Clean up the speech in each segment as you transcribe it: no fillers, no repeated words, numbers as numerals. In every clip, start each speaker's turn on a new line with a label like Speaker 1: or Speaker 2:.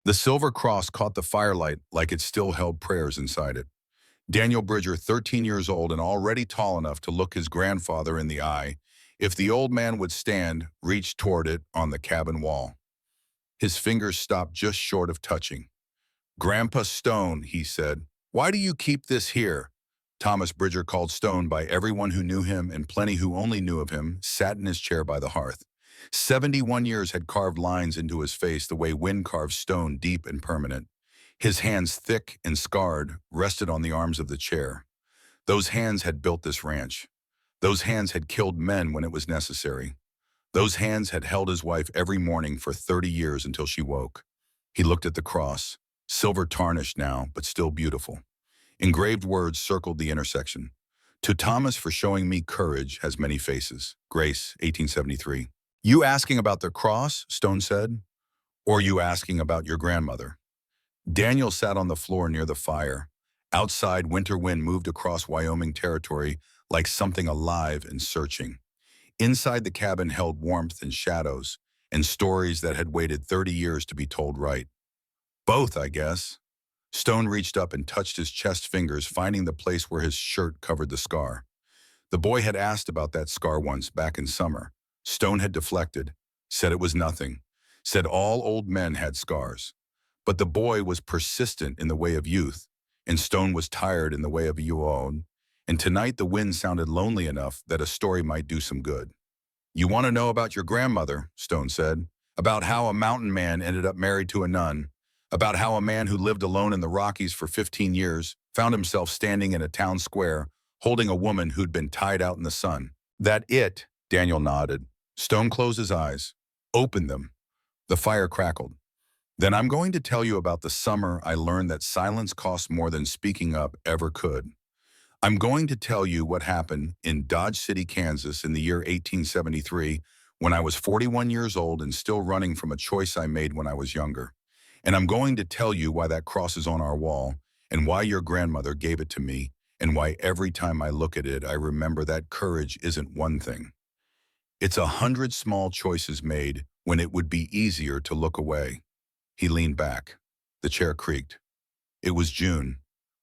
Speaker 1: The silver cross caught the firelight like it still held prayers inside it. Daniel Bridger, 13 years old and already tall enough to look his grandfather in the eye, if the old man would stand, reached toward it on the cabin wall. His fingers stopped just short of touching. "Grandpa Stone," he said, "why do you keep this here?" Thomas Bridger, called Stone by everyone who knew him and plenty who only knew of him, sat in his chair by the hearth. 71 years had carved lines into his face the way wind carves stone, deep and permanent. His hands, thick and scarred, rested on the arms of the chair. Those hands had built this ranch. Those hands had killed men when it was necessary. Those hands had held his wife every morning for 30 years until she woke. He looked at the cross, silver tarnished now, but still beautiful. Engraved words circled the intersection. "To Thomas for showing me courage has many faces." Grace, 1873. "You asking about the cross?" Stone said. "Or you asking about your grandmother?" Daniel sat on the floor near the fire. Outside, winter wind moved across Wyoming territory like something alive and searching. Inside, the cabin held warmth and shadows, and stories that had waited 30 years to be told right. "Both, I guess." Stone reached up and touched his chest fingers, finding the place where his shirt covered the scar. The boy had asked about that scar once back in summer. Stone had deflected, said it was nothing, said all old men had scars. But the boy was persistent in the way of youth, and Stone was tired in the way of you own, and tonight the wind sounded lonely enough that a story might do some good. "You want to know about your grandmother," Stone said, "about how a mountain man ended up married to a nun, about how a man who lived alone in the Rockies for 15 years found himself standing in a town square holding a woman who'd been tied out in the sun." "That it?" Daniel nodded. Stone closed his eyes, opened them. The fire crackled. "Then I'm going to tell you about the summer I learned that silence costs more than speaking up ever could. I'm going to tell you what happened in Dodge City, Kansas in the year 1873 when I was 41 years old and still running from a choice I made when I was younger. And I'm going to tell you why that cross is on our wall and why your grandmother gave it to me and why every time I look at it I remember that courage isn't one thing. It's 100 small choices made when it would be easier to look away." He leaned back. The chair creaked. It was June,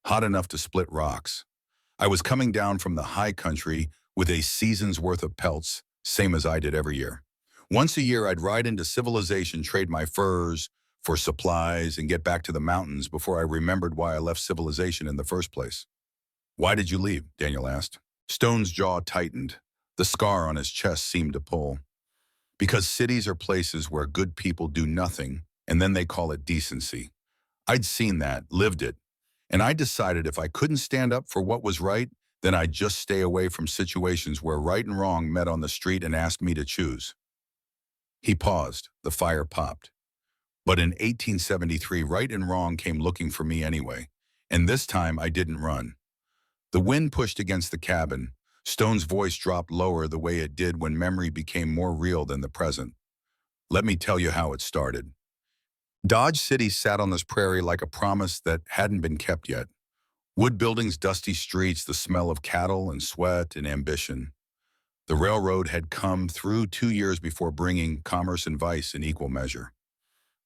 Speaker 1: hot enough to split rocks. I was coming down from the high country with a season's worth of pelts, same as I did every year. Once a year, I'd ride into civilization, trade my furs for supplies, and get back to the mountains before I remembered why I left civilization in the first place. "Why did you leave?" Daniel asked. Stone's jaw tightened. The scar on his chest seemed to pull. "Because cities are places where good people do nothing, and then they call it decency. I'd seen that, lived it, and I decided if I couldn't stand up for what was right, then I'd just stay away from situations where right and wrong met on the street and asked me to choose." He paused. The fire popped. "But in 1873, right and wrong came looking for me anyway, and this time I didn't run." The wind pushed against the cabin. Stone's voice dropped lower the way it did when memory became more real than the present. "Let me tell you how it started. Dodge City sat on this prairie like a promise that hadn't been kept yet. Wood buildings, dusty streets, the smell of cattle and sweat and ambition. The railroad had come through 2 years before bringing commerce and vice in equal measure.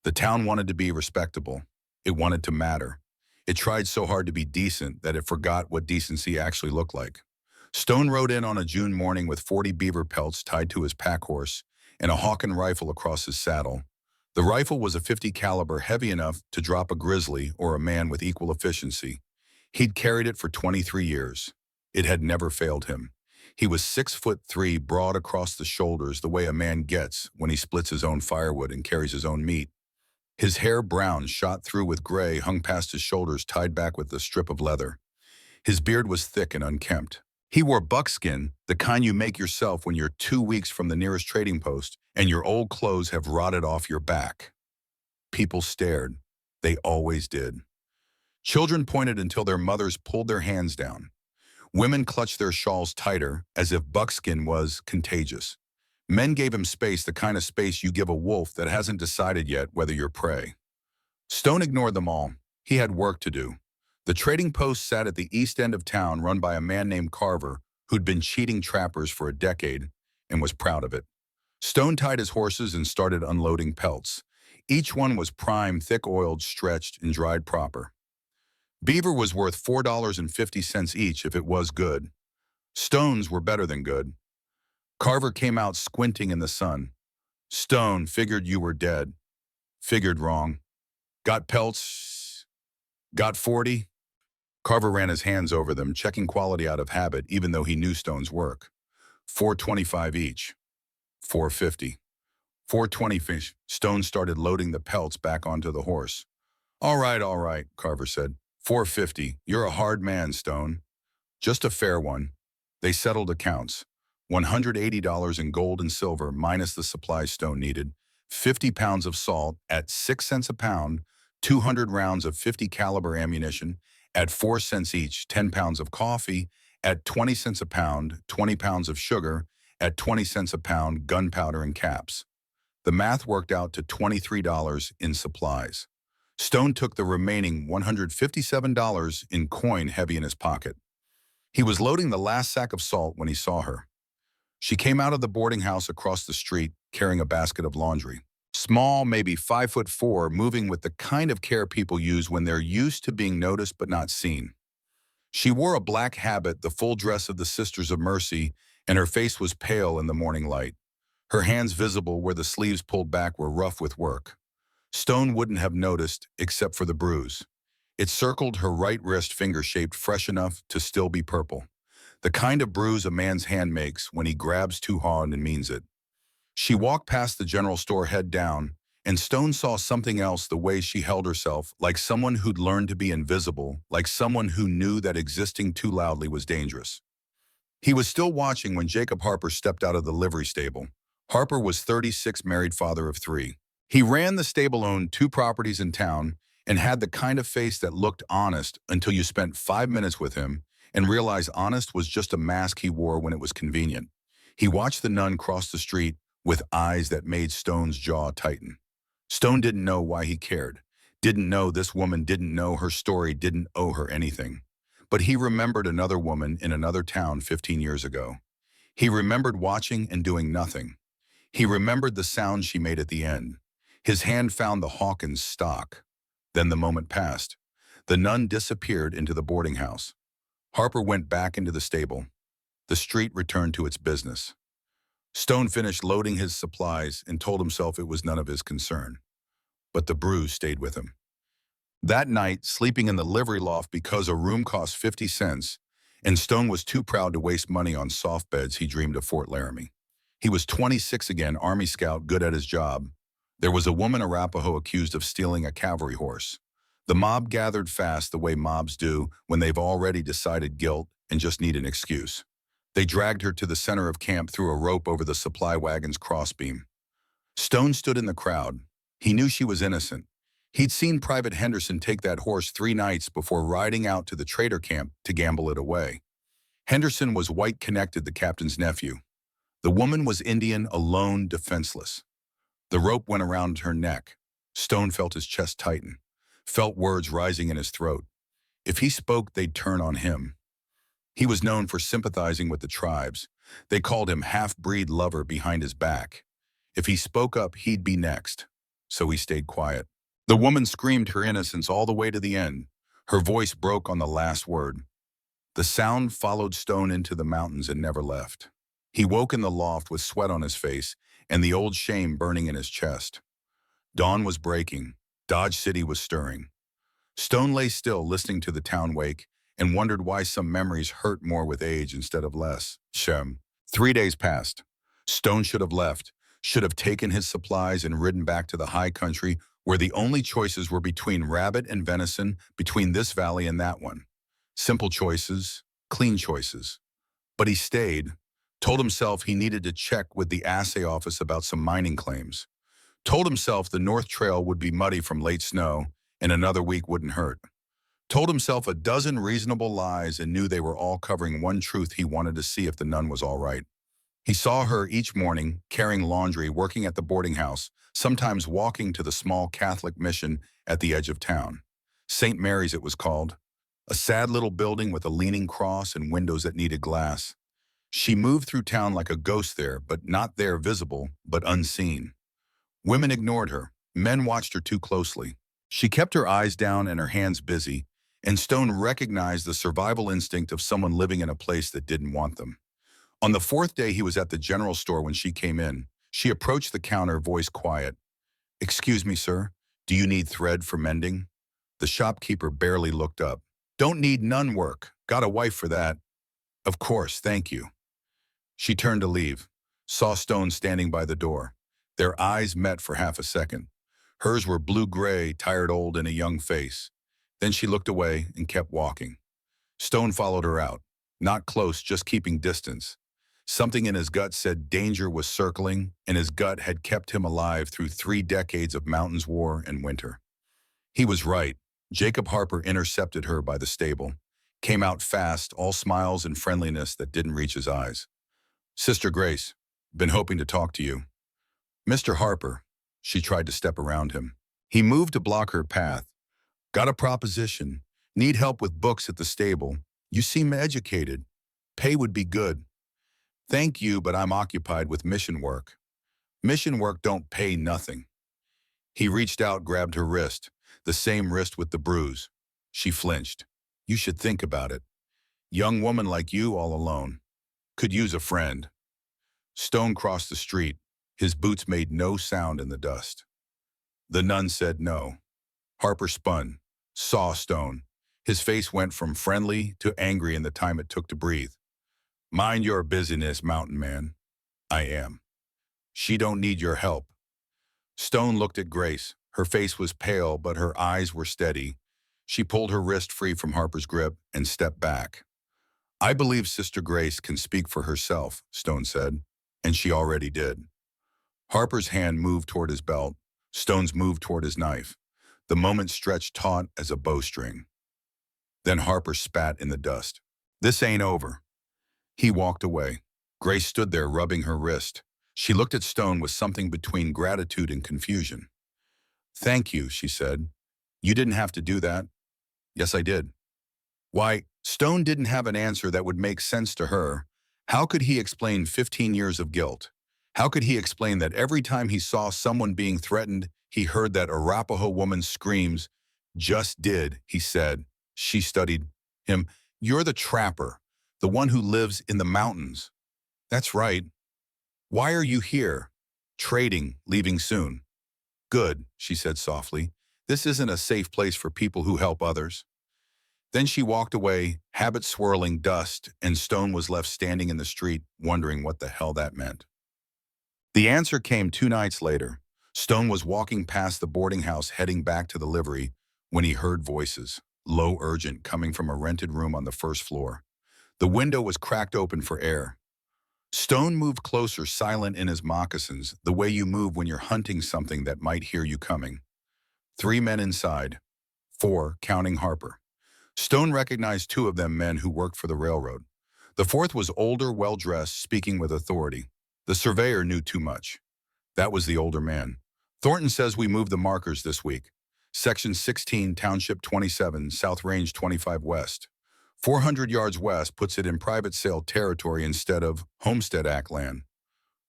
Speaker 1: The town wanted to be respectable. It wanted to matter. It tried so hard to be decent that it forgot what decency actually looked like. Stone rode in on a June morning with 40 beaver pelts tied to his pack horse and a Hawken rifle across his saddle. The rifle was a .50 caliber, heavy enough to drop a grizzly or a man with equal efficiency. He'd carried it for 23 years. It had never failed him. He was 6'3", broad across the shoulders the way a man gets when he splits his own firewood and carries his own meat. His hair, brown, shot through with gray, hung past his shoulders, tied back with a strip of leather. His beard was thick and unkempt. He wore buckskin, the kind you make yourself when you're 2 weeks from the nearest trading post and your old clothes have rotted off your back. People stared. They always did. Children pointed until their mothers pulled their hands down. Women clutched their shawls tighter, as if buckskin was contagious. Men gave him space, the kind of space you give a wolf that hasn't decided yet whether you're prey. Stone ignored them all. He had work to do. The trading post sat at the east end of town, run by a man named Carver, who'd been cheating trappers for a decade and was proud of it. Stone tied his horses and started unloading pelts. Each one was prime, thick-oiled, stretched, and dried proper. Beaver was worth $4.50 each if it was good. Stones were better than good. Carver came out squinting in the sun. Stone, figured you were dead. Figured wrong. Got pelts? Got 40? Carver ran his hands over them, checking quality out of habit, even though he knew Stone's work. $4.25 each. $4.50. $4.20 Stone started loading the pelts back onto the horse. All right, Carver said. $4.50. You're a hard man, Stone. Just a fair one. They settled accounts. $180 in gold and silver minus the supplies Stone needed, 50 pounds of salt at 6 cents a pound, 200 rounds of 50 caliber ammunition at 4 cents each, 10 pounds of coffee at 20 cents a pound, 20 pounds of sugar at 20 cents a pound, gunpowder and caps. The math worked out to $23 in supplies. Stone took the remaining $157 in coin heavy in his pocket. He was loading the last sack of salt when he saw her. She came out of the boarding house across the street carrying a basket of laundry. Small, maybe 5'4", moving with the kind of care people use when they're used to being noticed but not seen. She wore a black habit, the full dress of the Sisters of Mercy, and her face was pale in the morning light. Her hands visible where the sleeves pulled back were rough with work. Stone wouldn't have noticed except for the bruise. It circled her right wrist, finger-shaped, fresh enough to still be purple. The kind of bruise a man's hand makes when he grabs too hard and means it. She walked past the general store, head down, and Stone saw something else, the way she held herself, like someone who'd learned to be invisible, like someone who knew that existing too loudly was dangerous. He was still watching when Jacob Harper stepped out of the livery stable. Harper was 36, married, father of 3. He ran the stable, owned 2 properties in town, and had the kind of face that looked honest until you spent 5 minutes with him and realized honest was just a mask he wore when it was convenient. He watched the nun cross the street with eyes that made Stone's jaw tighten. Stone didn't know why he cared, didn't know this woman, didn't know her story, didn't owe her anything. But he remembered another woman in another town 15 years ago. He remembered watching and doing nothing. He remembered the sound she made at the end. His hand found the Hawkins stock. Then the moment passed. The nun disappeared into the boarding house. Harper went back into the stable. The street returned to its business. Stone finished loading his supplies and told himself it was none of his concern. But the bruise stayed with him. That night, sleeping in the livery loft because a room cost 50 cents, and Stone was too proud to waste money on soft beds, he dreamed of Fort Laramie. He was 26 again, Army Scout, good at his job. There was a woman Arapaho accused of stealing a cavalry horse. The mob gathered fast, the way mobs do when they've already decided guilt and just need an excuse. They dragged her to the center of camp, threw a rope over the supply wagon's crossbeam. Stone stood in the crowd. He knew she was innocent. He'd seen Private Henderson take that horse 3 nights before riding out to the trader camp to gamble it away. Henderson was white-connected, the captain's nephew. The woman was Indian, alone, defenseless. The rope went around her neck. Stone felt his chest tighten, felt words rising in his throat. If he spoke, they'd turn on him. He was known for sympathizing with the tribes. They called him half-breed lover behind his back. If he spoke up, he'd be next. So he stayed quiet. The woman screamed her innocence all the way to the end. Her voice broke on the last word. The sound followed Stone into the mountains and never left. He woke in the loft with sweat on his face and the old shame burning in his chest. Dawn was breaking. Dodge City was stirring. Stone lay still, listening to the town wake, and wondered why some memories hurt more with age instead of less. 3 days passed. Stone should have left, should have taken his supplies and ridden back to the high country where the only choices were between rabbit and venison, between this valley and that one. Simple choices, clean choices. But he stayed, told himself he needed to check with the assay office about some mining claims. Told himself the North Trail would be muddy from late snow and another week wouldn't hurt. Told himself a dozen reasonable lies and knew they were all covering one truth: he wanted to see if the nun was all right. He saw her each morning, carrying laundry, working at the boarding house, sometimes walking to the small Catholic mission at the edge of town. St. Mary's it was called, a sad little building with a leaning cross and windows that needed glass. She moved through town like a ghost there, but not there visible, but unseen. Women ignored her. Men watched her too closely. She kept her eyes down and her hands busy, and Stone recognized the survival instinct of someone living in a place that didn't want them. On the fourth day he was at the general store when she came in. She approached the counter, voice quiet. "Excuse me, sir. Do you need thread for mending?" The shopkeeper barely looked up. "Don't need none work. Got a wife for that." "Of course, thank you." She turned to leave, saw Stone standing by the door. Their eyes met for half a second. Hers were blue-gray, tired old in a young face. Then she looked away and kept walking. Stone followed her out. Not close, just keeping distance. Something in his gut said danger was circling, and his gut had kept him alive through 3 decades of mountains war and winter. He was right. Jacob Harper intercepted her by the stable. Came out fast, all smiles and friendliness that didn't reach his eyes. "Sister Grace, been hoping to talk to you." "Mr. Harper." She tried to step around him. He moved to block her path. "Got a proposition. Need help with books at the stable. You seem educated. Pay would be good." "Thank you, but I'm occupied with mission work." "Mission work don't pay nothing." He reached out, grabbed her wrist, the same wrist with the bruise. She flinched. "You should think about it. Young woman like you all alone. Could use a friend." Stone crossed the street. His boots made no sound in the dust. The nun said no. Harper spun, saw Stone. His face went from friendly to angry in the time it took to breathe. "Mind your business, mountain man." "I am." "She don't need your help." Stone looked at Grace. Her face was pale, but her eyes were steady. She pulled her wrist free from Harper's grip and stepped back. "I believe Sister Grace can speak for herself," Stone said, and she already did. Harper's hand moved toward his belt. Stone's moved toward his knife. The moment stretched taut as a bowstring. Then Harper spat in the dust. "This ain't over." He walked away. Grace stood there rubbing her wrist. She looked at Stone with something between gratitude and confusion. "Thank you," she said. "You didn't have to do that." "Yes, I did." Why, Stone didn't have an answer that would make sense to her. How could he explain 15 years of guilt? How could he explain that every time he saw someone being threatened, he heard that Arapaho woman's screams? "Just did," he said. She studied him. "You're the trapper, the one who lives in the mountains." "That's right." "Why are you here?" "Trading, leaving soon." "Good," she said softly. "This isn't a safe place for people who help others." Then she walked away, habit swirling dust, and Stone was left standing in the street, wondering what the hell that meant. The answer came 2 nights later. Stone was walking past the boarding house heading back to the livery when he heard voices, low, urgent, coming from a rented room on the first floor. The window was cracked open for air. Stone moved closer, silent in his moccasins, the way you move when you're hunting something that might hear you coming. 3 men inside. 4, counting Harper. Stone recognized 2 of them men who worked for the railroad. The 4th was older, well-dressed, speaking with authority. The surveyor knew too much. That was the older man. "Thornton says we moved the markers this week. Section 16, Township 27, South Range 25 West. 400 yards west puts it in private sale territory instead of Homestead Act land."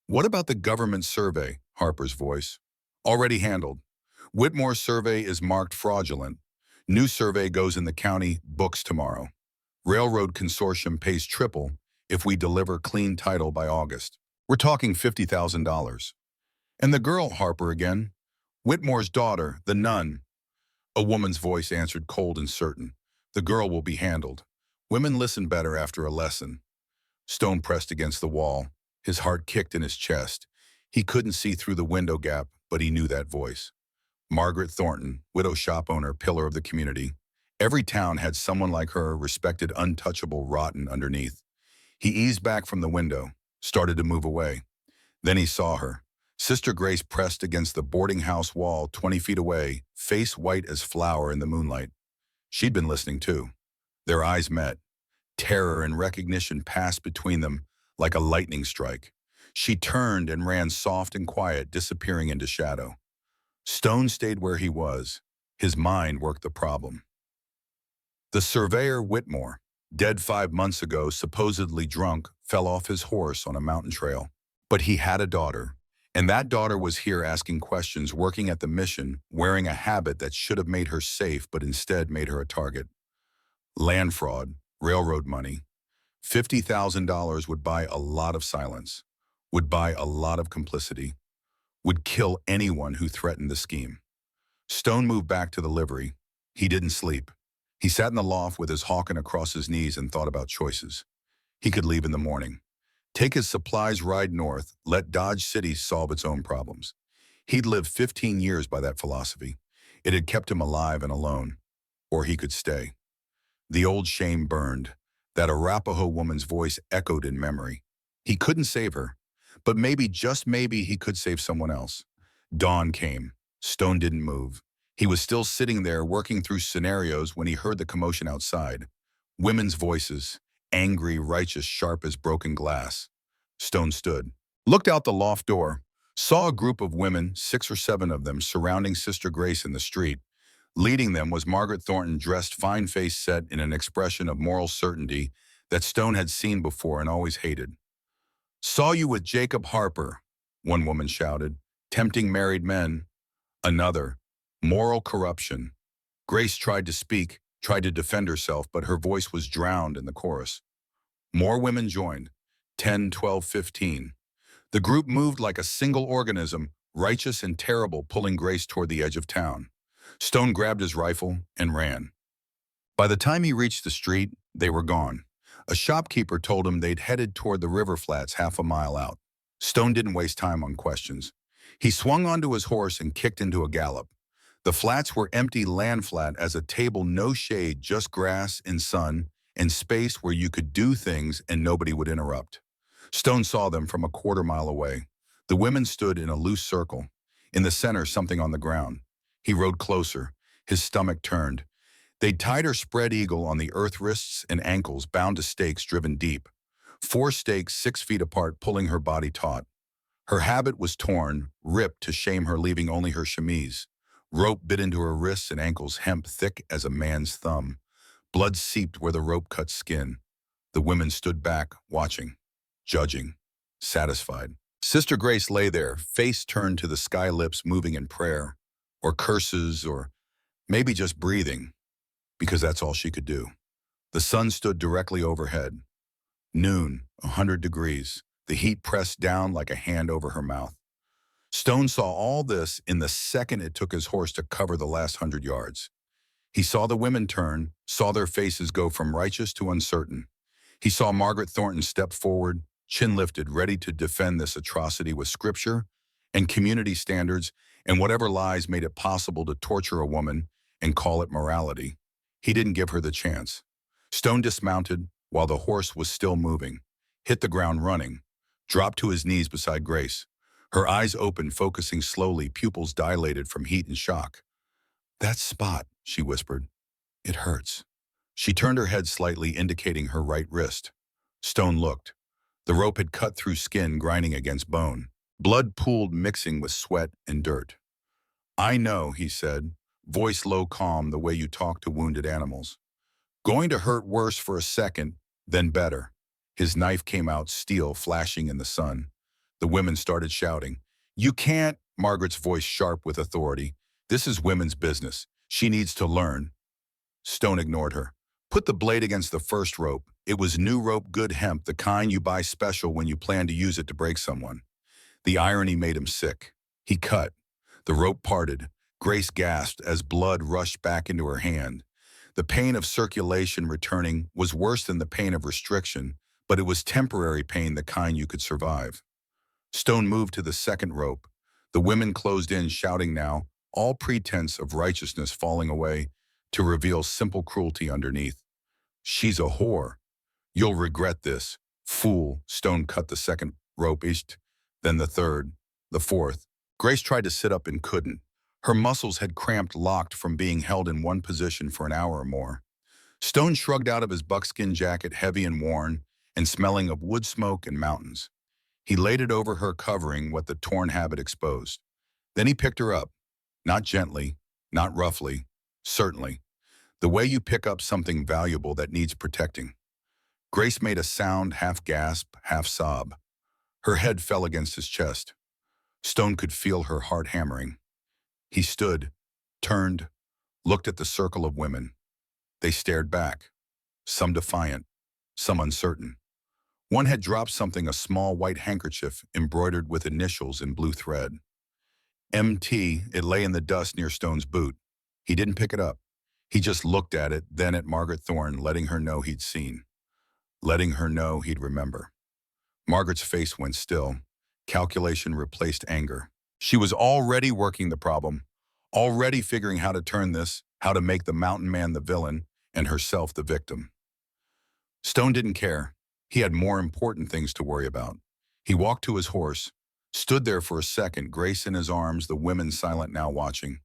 Speaker 1: "What about the government survey?" Harper's voice. "Already handled. Whitmore's survey is marked fraudulent. New survey goes in the county books tomorrow. Railroad Consortium pays triple if we deliver clean title by August. We're talking $50,000. "And the girl," Harper again. "Whitmore's daughter, the nun." A woman's voice answered, cold and certain. "The girl will be handled. Women listen better after a lesson." Stone pressed against the wall. His heart kicked in his chest. He couldn't see through the window gap, but he knew that voice. Margaret Thornton, widow shop owner, pillar of the community. Every town had someone like her, respected, untouchable, rotten underneath. He eased back from the window, started to move away. Then he saw her. Sister Grace pressed against the boarding house wall 20 feet away, face white as flour in the moonlight. She'd been listening too. Their eyes met. Terror and recognition passed between them like a lightning strike. She turned and ran soft and quiet, disappearing into shadow. Stone stayed where he was. His mind worked the problem. The surveyor Whitmore, dead 5 months ago, supposedly drunk, fell off his horse on a mountain trail. But he had a daughter, And that daughter was here asking questions, working at the mission, wearing a habit that should have made her safe but instead made her a target. Land fraud, railroad money. $50,000 would buy a lot of silence, would buy a lot of complicity, would kill anyone who threatened the scheme. Stone moved back to the livery. He didn't sleep. He sat in the loft with his Hawken across his knees and thought about choices. He could leave in the morning. Take his supplies, ride north, let Dodge City solve its own problems. He'd lived 15 years by that philosophy. It had kept him alive and alone. Or he could stay. The old shame burned. That Arapaho woman's voice echoed in memory. He couldn't save her, but maybe, just maybe, he could save someone else. Dawn came. Stone didn't move. He was still sitting there working through scenarios when he heard the commotion outside. Women's voices, angry, righteous, sharp as broken glass. Stone stood, looked out the loft door, saw a group of women, 6 or 7 of them, surrounding Sister Grace in the street. Leading them was Margaret Thornton, dressed, fine face set in an expression of moral certainty that Stone had seen before and always hated. "Saw you with Jacob Harper," one woman shouted. "Tempting married men." Another, "Moral corruption." Grace tried to speak, tried to defend herself, but her voice was drowned in the chorus. More women joined, 10, 12, 15. The group moved like a single organism, righteous and terrible, pulling Grace toward the edge of town. Stone grabbed his rifle and ran. By the time he reached the street, they were gone. A shopkeeper told him they'd headed toward the river flats half a mile out. Stone didn't waste time on questions. He swung onto his horse and kicked into a gallop. The flats were empty, land flat as a table, no shade, just grass and sun and space where you could do things and nobody would interrupt. Stone saw them from a quarter-mile away. The women stood in a loose circle. In the center, something on the ground. He rode closer. His stomach turned. They'd tied her spread eagle on the earth, wrists and ankles bound to stakes driven deep. 4 stakes 6 feet apart, pulling her body taut. Her habit was torn, ripped to shame her, leaving only her chemise. Rope bit into her wrists and ankles, hemp thick as a man's thumb. Blood seeped where the rope cut skin. The women stood back, watching, judging, satisfied. Sister Grace lay there, face turned to the sky, lips moving in prayer, or curses, or maybe just breathing, because that's all she could do. The sun stood directly overhead. Noon, 100 degrees. The heat pressed down like a hand over her mouth. Stone saw all this in the second it took his horse to cover the last 100 yards. He saw the women turn, saw their faces go from righteous to uncertain. He saw Margaret Thornton step forward, chin lifted, ready to defend this atrocity with scripture and community standards and whatever lies made it possible to torture a woman and call it morality. He didn't give her the chance. Stone dismounted while the horse was still moving, hit the ground running, dropped to his knees beside Grace. Her eyes opened, focusing slowly, pupils dilated from heat and shock. "That spot," she whispered. "It hurts." She turned her head slightly, indicating her right wrist. Stone looked. The rope had cut through skin, grinding against bone. Blood pooled, mixing with sweat and dirt. "I know," he said, voice low, calm, the way you talk to wounded animals. "Going to hurt worse for a second, then better." His knife came out, steel flashing in the sun. The women started shouting. "You can't," Margaret's voice sharp with authority. "This is women's business. She needs to learn." Stone ignored her. "Put the blade against the first rope. It was new rope, good hemp, the kind you buy special when you plan to use it to break someone." The irony made him sick. He cut. The rope parted. Grace gasped as blood rushed back into her hand. The pain of circulation returning was worse than the pain of restriction, but it was temporary pain, the kind you could survive. Stone moved to the second rope. The women closed in, shouting now, all pretense of righteousness falling away, to reveal simple cruelty underneath. "She's a whore. You'll regret this. Fool." Stone cut the second rope, then the third, the fourth. Grace tried to sit up and couldn't. Her muscles had cramped, locked from being held in one position for an hour or more. Stone shrugged out of his buckskin jacket, heavy and worn, and smelling of wood smoke and mountains. He laid it over her, covering what the torn habit exposed. Then he picked her up, not gently, not roughly, certainly, the way you pick up something valuable that needs protecting. Grace made a sound, half gasp, half sob. Her head fell against his chest. Stone could feel her heart hammering. He stood, turned, looked at the circle of women. They stared back, some defiant, some uncertain. One had dropped something, a small white handkerchief embroidered with initials in blue thread. MT, it lay in the dust near Stone's boot. He didn't pick it up. He just looked at it, then at Margaret Thorne, letting her know he'd seen, letting her know he'd remember. Margaret's face went still. Calculation replaced anger. She was already working the problem, already figuring how to turn this, how to make the mountain man the villain, and herself the victim. Stone didn't care. He had more important things to worry about. He walked to his horse, stood there for a second, Grace in his arms, the women silent now watching.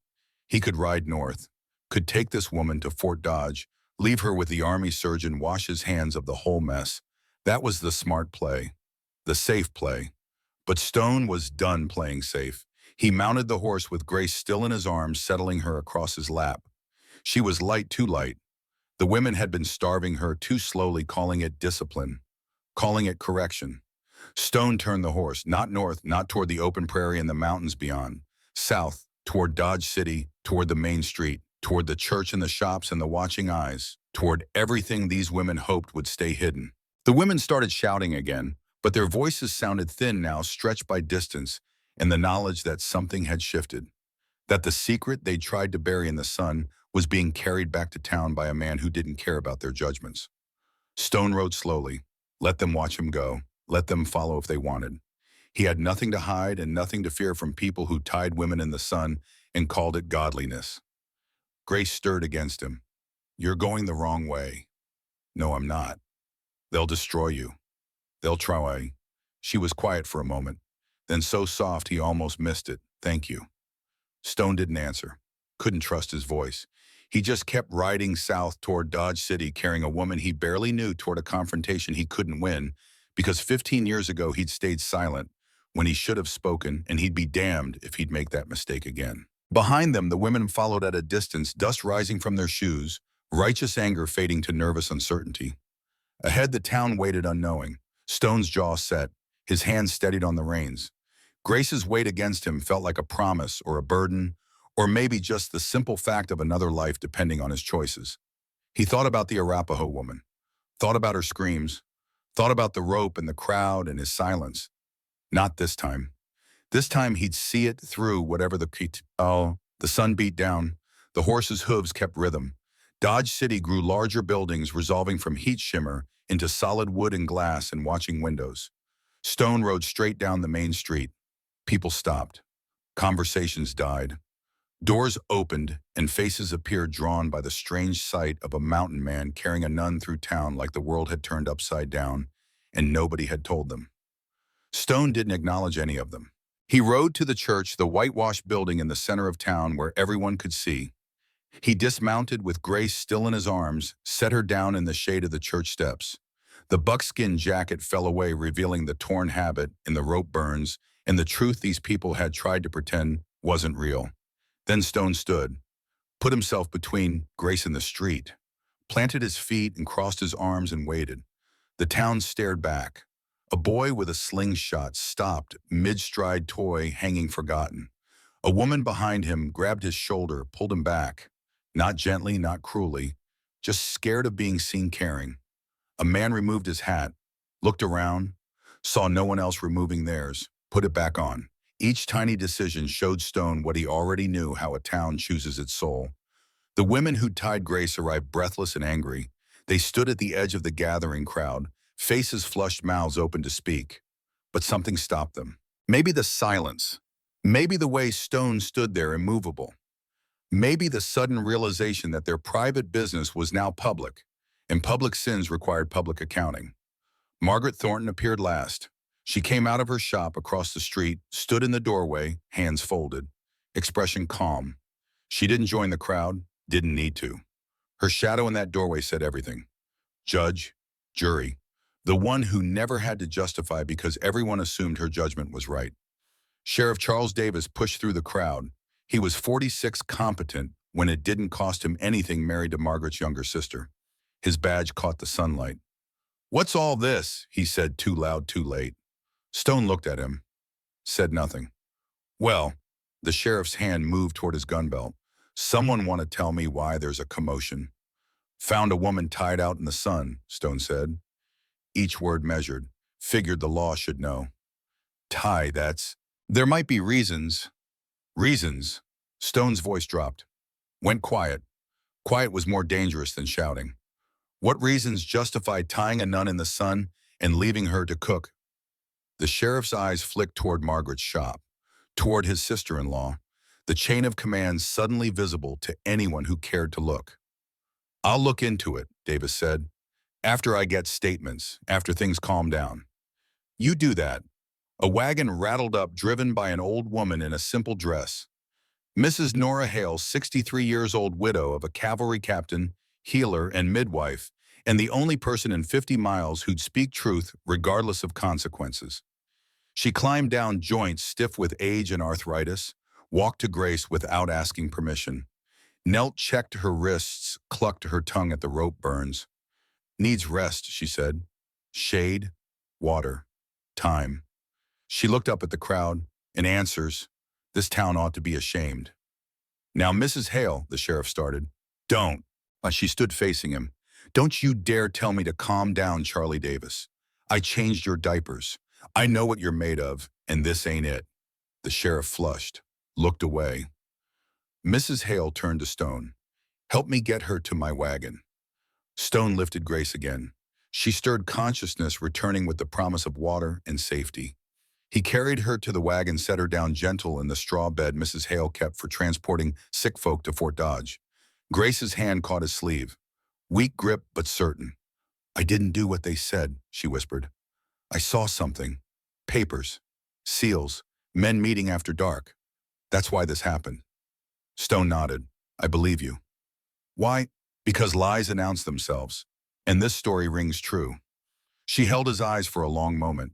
Speaker 1: He could ride north, could take this woman to Fort Dodge, leave her with the army surgeon, wash his hands of the whole mess. That was the smart play, the safe play. But Stone was done playing safe. He mounted the horse with Grace still in his arms, settling her across his lap. She was light, too light. The women had been starving her too slowly, calling it discipline, calling it correction. Stone turned the horse, not north, not toward the open prairie and the mountains beyond, south, toward Dodge City, toward the main street, toward the church and the shops and the watching eyes, toward everything these women hoped would stay hidden. The women started shouting again, but their voices sounded thin now, stretched by distance and the knowledge that something had shifted, that the secret they tried to bury in the sun was being carried back to town by a man who didn't care about their judgments. Stone rode slowly. Let them watch him go. Let them follow if they wanted. He had nothing to hide and nothing to fear from people who tied women in the sun and called it godliness. Grace stirred against him. You're going the wrong way. No, I'm not. They'll destroy you. They'll try. She was quiet for a moment, then so soft he almost missed it. Thank you. Stone didn't answer. Couldn't trust his voice. He just kept riding south toward Dodge City, carrying a woman he barely knew, toward a confrontation he couldn't win, because 15 years ago he'd stayed silent when he should have spoken, and he'd be damned if he'd make that mistake again. Behind them, the women followed at a distance, dust rising from their shoes, righteous anger fading to nervous uncertainty. Ahead, the town waited unknowing. Stone's jaw set, his hands steadied on the reins. Grace's weight against him felt like a promise or a burden, or maybe just the simple fact of another life depending on his choices. He thought about the Arapaho woman, thought about her screams, thought about the rope and the crowd and his silence. Not this time. This time he'd see it through whatever the sun beat down. The horse's hooves kept rhythm. Dodge City grew larger buildings, resolving from heat shimmer into solid wood and glass and watching windows. Stone rode straight down the main street. People stopped. Conversations died. Doors opened and faces appeared, drawn by the strange sight of a mountain man carrying a nun through town like the world had turned upside down and nobody had told them. Stone didn't acknowledge any of them. He rode to the church, the whitewashed building in the center of town where everyone could see. He dismounted with Grace still in his arms, set her down in the shade of the church steps. The buckskin jacket fell away, revealing the torn habit and the rope burns and the truth these people had tried to pretend wasn't real. Then Stone stood, put himself between Grace and the street, planted his feet and crossed his arms and waited. The town stared back. A boy with a slingshot stopped, mid-stride, toy hanging forgotten. A woman behind him grabbed his shoulder, pulled him back. Not gently, not cruelly, just scared of being seen caring. A man removed his hat, looked around, saw no one else removing theirs, put it back on. Each tiny decision showed Stone what he already knew: how a town chooses its soul. The women who tied Grace arrived breathless and angry. They stood at the edge of the gathering crowd, faces flushed, mouths open to speak. But something stopped them. Maybe the silence. Maybe the way Stone stood there immovable. Maybe the sudden realization that their private business was now public, and public sins required public accounting. Margaret Thornton appeared last. She came out of her shop across the street, stood in the doorway, hands folded, expression calm. She didn't join the crowd, didn't need to. Her shadow in that doorway said everything. Judge, jury, the one who never had to justify because everyone assumed her judgment was right. Sheriff Charles Davis pushed through the crowd. He was 46, competent when it didn't cost him anything, married to Margaret's younger sister. His badge caught the sunlight. "What's all this?" he said, too loud, too late. Stone looked at him, said nothing. Well, the sheriff's hand moved toward his gun belt. Someone want to tell me why there's a commotion. Found a woman tied out in the sun, Stone said. Each word measured. Figured the law should know. Tie, that's... There might be reasons. Reasons. Stone's voice dropped. Went quiet. Quiet was more dangerous than shouting. What reasons justified tying a nun in the sun and leaving her to cook? The sheriff's eyes flicked toward Margaret's shop, toward his sister-in-law, the chain of command suddenly visible to anyone who cared to look. I'll look into it, Davis said. After I get statements, after things calm down. You do that. A wagon rattled up, driven by an old woman in a simple dress. Mrs. Nora Hale, 63 years old, widow of a cavalry captain, healer, and midwife, and the only person in 50 miles who'd speak truth regardless of consequences. She climbed down joints stiff with age and arthritis, walked to Grace without asking permission, knelt, checked her wrists, clucked her tongue at the rope burns. Needs rest, she said. Shade, water, time. She looked up at the crowd and answers, this town ought to be ashamed. Now, Mrs. Hale, the sheriff started. Don't. She stood facing him. Don't you dare tell me to calm down, Charlie Davis. I changed your diapers. I know what you're made of, and this ain't it. The sheriff flushed, looked away. Mrs. Hale turned to Stone. Help me get her to my wagon. Stone lifted Grace again. She stirred consciousness, returning with the promise of water and safety. He carried her to the wagon, set her down gentle in the straw bed Mrs. Hale kept for transporting sick folk to Fort Dodge. Grace's hand caught his sleeve. Weak grip, but certain. I didn't do what they said, she whispered. I saw something. Papers. Seals. Men meeting after dark. That's why this happened. Stone nodded. I believe you. Why? Because lies announce themselves. And this story rings true. She held his eyes for a long moment.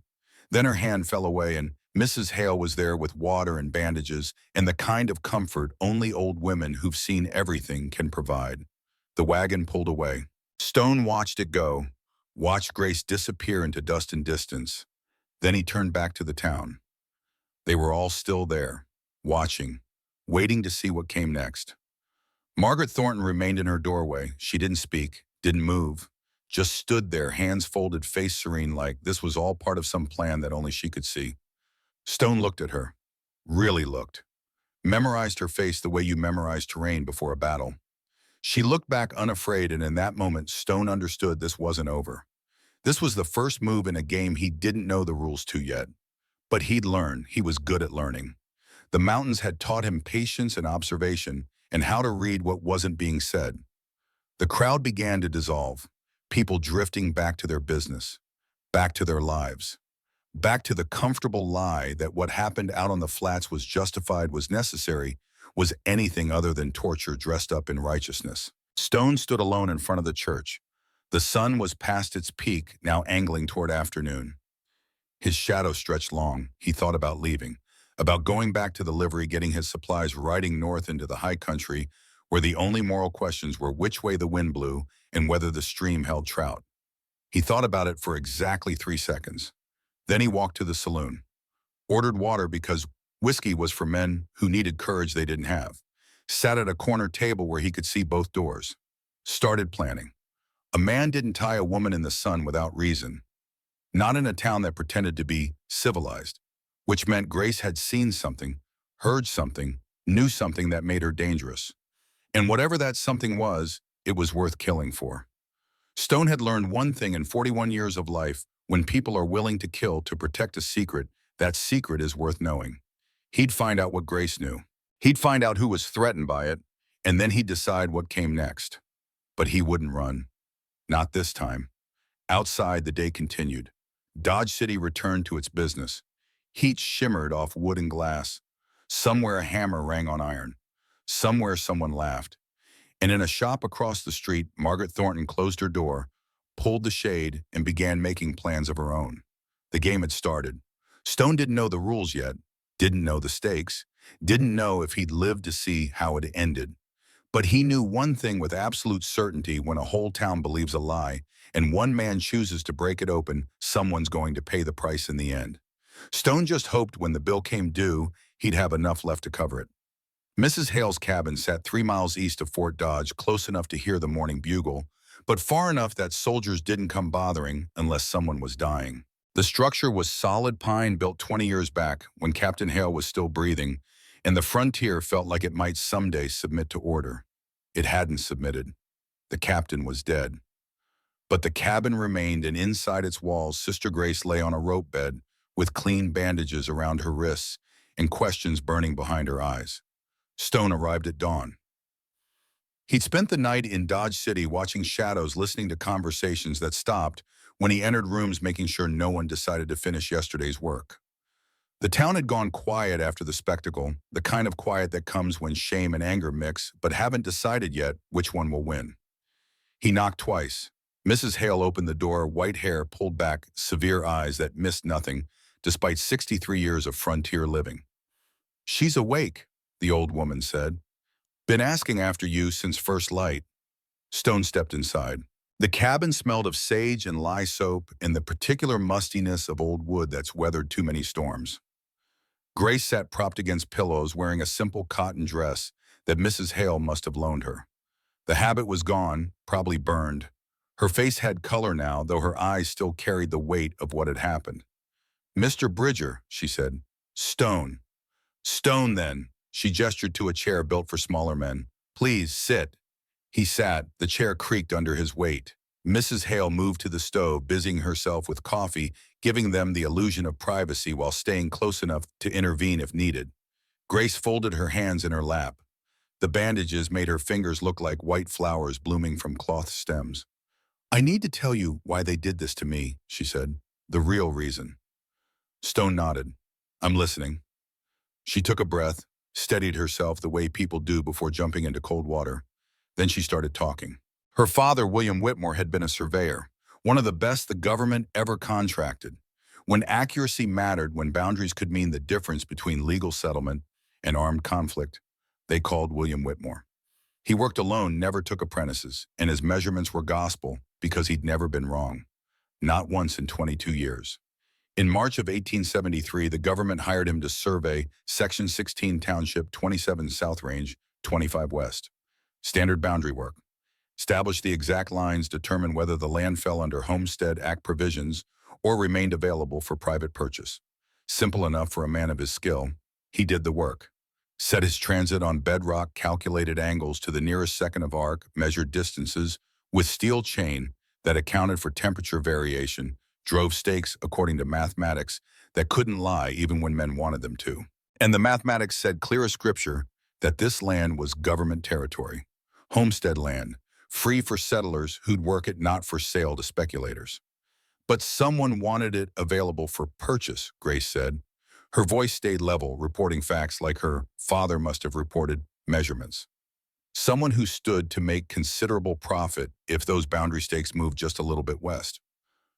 Speaker 1: Then her hand fell away, and Mrs. Hale was there with water and bandages and the kind of comfort only old women who've seen everything can provide. The wagon pulled away. Stone watched it go, watched Grace disappear into dust and distance. Then he turned back to the town. They were all still there, watching, waiting to see what came next. Margaret Thornton remained in her doorway. She didn't speak, didn't move, just stood there, hands folded, face serene, like this was all part of some plan that only she could see. Stone looked at her, really looked, memorized her face the way you memorize terrain before a battle. She looked back unafraid, and in that moment, Stone understood this wasn't over. This was the first move in a game he didn't know the rules to yet. But he'd learn. He was good at learning. The mountains had taught him patience and observation and how to read what wasn't being said. The crowd began to dissolve, people drifting back to their business, back to their lives, back to the comfortable lie that what happened out on the flats was justified, was necessary, was anything other than torture dressed up in righteousness. Stone stood alone in front of the church. The sun was past its peak, now angling toward afternoon. His shadow stretched long. He thought about leaving, about going back to the livery, getting his supplies, riding north into the high country, where the only moral questions were which way the wind blew and whether the stream held trout. He thought about it for exactly 3 seconds. Then he walked to the saloon, ordered water because whiskey was for men who needed courage they didn't have, sat at a corner table where he could see both doors, started planning. A man didn't tie a woman in the sun without reason, not in a town that pretended to be civilized, which meant Grace had seen something, heard something, knew something that made her dangerous. And whatever that something was, it was worth killing for. Stone had learned one thing in 41 years of life: when people are willing to kill to protect a secret, that secret is worth knowing. He'd find out what Grace knew. He'd find out who was threatened by it, and then he'd decide what came next. But he wouldn't run. Not this time. Outside, the day continued. Dodge City returned to its business. Heat shimmered off wood and glass. Somewhere a hammer rang on iron. Somewhere someone laughed. And in a shop across the street, Margaret Thornton closed her door, pulled the shade, and began making plans of her own. The game had started. Stone didn't know the rules yet, didn't know the stakes, didn't know if he'd lived to see how it ended. But he knew one thing with absolute certainty: when a whole town believes a lie and one man chooses to break it open, someone's going to pay the price in the end. Stone just hoped when the bill came due, he'd have enough left to cover it. Mrs. Hale's cabin sat 3 miles east of Fort Dodge, close enough to hear the morning bugle, but far enough that soldiers didn't come bothering unless someone was dying. The structure was solid pine built 20 years back when Captain Hale was still breathing, and the frontier felt like it might someday submit to order. It hadn't submitted. The captain was dead. But the cabin remained, and inside its walls, Sister Grace lay on a rope bed with clean bandages around her wrists and questions burning behind her eyes. Stone arrived at dawn. He'd spent the night in Dodge City watching shadows, listening to conversations that stopped when he entered rooms, making sure no one decided to finish yesterday's work. The town had gone quiet after the spectacle, the kind of quiet that comes when shame and anger mix, but haven't decided yet which one will win. He knocked twice. Mrs. Hale opened the door, white hair pulled back, severe eyes that missed nothing, despite 63 years of frontier living. "She's awake," the old woman said. "Been asking after you since first light." Stone stepped inside. The cabin smelled of sage and lye soap and the particular mustiness of old wood that's weathered too many storms. Grace sat propped against pillows, wearing a simple cotton dress that Mrs. Hale must have loaned her. The habit was gone, probably burned. Her face had color now, though her eyes still carried the weight of what had happened. "Mr. Bridger," she said. "Stone." "Stone, then." She gestured to a chair built for smaller men. "Please, sit." He sat. The chair creaked under his weight. Mrs. Hale moved to the stove, busying herself with coffee, giving them the illusion of privacy while staying close enough to intervene if needed. Grace folded her hands in her lap. The bandages made her fingers look like white flowers blooming from cloth stems. "I need to tell you why they did this to me," she said. "The real reason." Stone nodded. "I'm listening." She took a breath, steadied herself the way people do before jumping into cold water. Then she started talking. Her father, William Whitmore, had been a surveyor, one of the best the government ever contracted. When accuracy mattered, when boundaries could mean the difference between legal settlement and armed conflict, they called William Whitmore. He worked alone, never took apprentices, and his measurements were gospel because he'd never been wrong. Not once in 22 years. In March of 1873, the government hired him to survey Section 16 Township 27 South Range, 25 West. Standard boundary work. Establish the exact lines, determine whether the land fell under Homestead Act provisions or remained available for private purchase. Simple enough for a man of his skill. He did the work. Set his transit on bedrock, calculated angles to the nearest second of arc, measured distances with steel chain that accounted for temperature variation, drove stakes according to mathematics that couldn't lie even when men wanted them to. And the mathematics said clear as scripture that this land was government territory, homestead land, free for settlers who'd work it, not for sale to speculators. But someone wanted it available for purchase, Grace said. Her voice stayed level, reporting facts like her father must have reported measurements. Someone who stood to make considerable profit if those boundary stakes moved just a little bit west.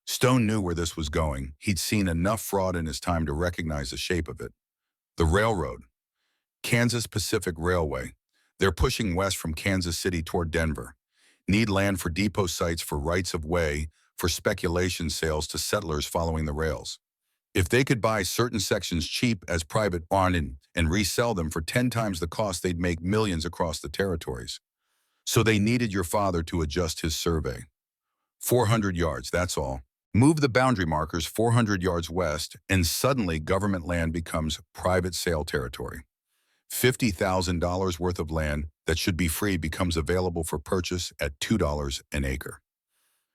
Speaker 1: Stone knew where this was going. He'd seen enough fraud in his time to recognize the shape of it. The railroad. Kansas Pacific Railway. They're pushing west from Kansas City toward Denver. Need land for depot sites, for rights of way, for speculation sales to settlers following the rails. If they could buy certain sections cheap as private on and resell them for 10 times the cost, they'd make millions across the territories. So they needed your father to adjust his survey. 400 yards, that's all. Move the boundary markers 400 yards west, and suddenly government land becomes private sale territory. $50,000 worth of land that should be free becomes available for purchase at $2 an acre.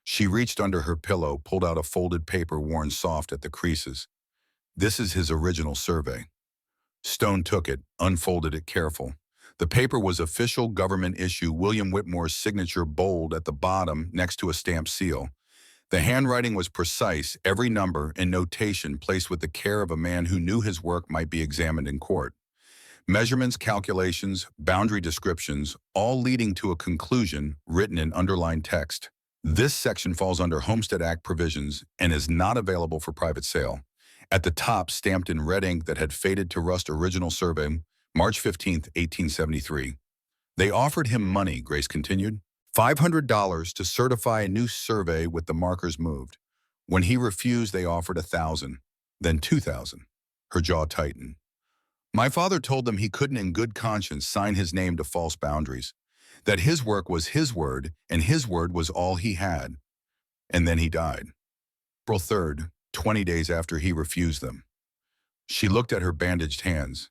Speaker 1: She reached under her pillow, pulled out a folded paper worn soft at the creases. This is his original survey. Stone took it, unfolded it careful. The paper was official government issue, William Whitmore's signature bold at the bottom next to a stamped seal. The handwriting was precise, every number and notation placed with the care of a man who knew his work might be examined in court. Measurements, calculations, boundary descriptions, all leading to a conclusion written in underlined text. This section falls under Homestead Act provisions and is not available for private sale. At the top, stamped in red ink that had faded to rust, original survey, March 15, 1873. They offered him money, Grace continued. $500 to certify a new survey with the markers moved. When he refused, they offered $1,000, then $2,000. Her jaw tightened. My father told them he couldn't in good conscience sign his name to false boundaries, that his work was his word and his word was all he had. And then he died. April 3rd, 20 days after he refused them. She looked at her bandaged hands.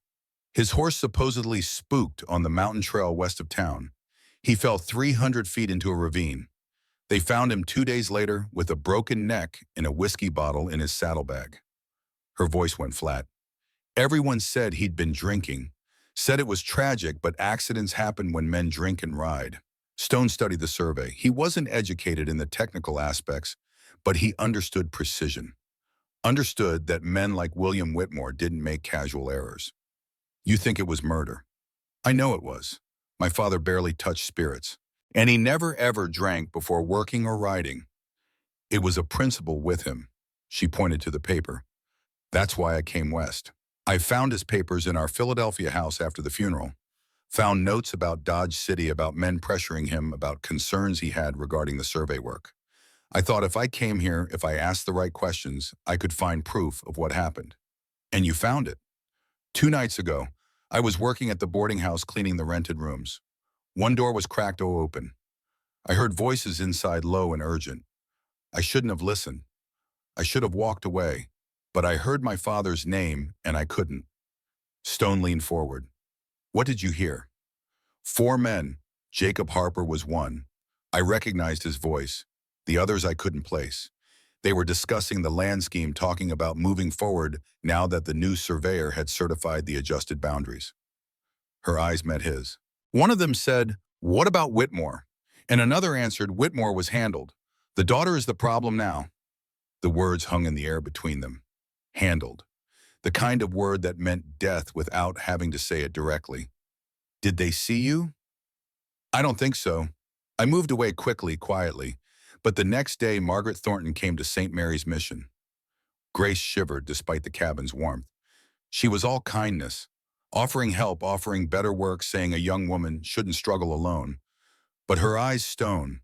Speaker 1: His horse supposedly spooked on the mountain trail west of town. He fell 300 feet into a ravine. They found him 2 days later with a broken neck and a whiskey bottle in his saddlebag. Her voice went flat. Everyone said he'd been drinking, said it was tragic, but accidents happen when men drink and ride. Stone studied the survey. He wasn't educated in the technical aspects, but he understood precision. Understood that men like William Whitmore didn't make casual errors. You think it was murder? I know it was. My father barely touched spirits, and he never ever drank before working or riding. It was a principle with him. She pointed to the paper. That's why I came west. I found his papers in our Philadelphia house after the funeral. Found notes about Dodge City, about men pressuring him, about concerns he had regarding the survey work. I thought if I came here, if I asked the right questions, I could find proof of what happened. And you found it. 2 nights ago, I was working at the boarding house cleaning the rented rooms. One door was cracked open. I heard voices inside, low and urgent. I shouldn't have listened. I should have walked away. But I heard my father's name, and I couldn't. Stone leaned forward. What did you hear? 4 men. Jacob Harper was one. I recognized his voice. The others I couldn't place. They were discussing the land scheme, talking about moving forward now that the new surveyor had certified the adjusted boundaries. Her eyes met his. One of them said, "What about Whitmore?" And another answered, "Whitmore was handled. The daughter is the problem now." The words hung in the air between them. Handled. The kind of word that meant death without having to say it directly. Did they see you? I don't think so. I moved away quickly, quietly. But the next day, Margaret Thornton came to St. Mary's Mission. Grace shivered despite the cabin's warmth. She was all kindness, offering help, offering better work, saying a young woman shouldn't struggle alone. But her eyes stone.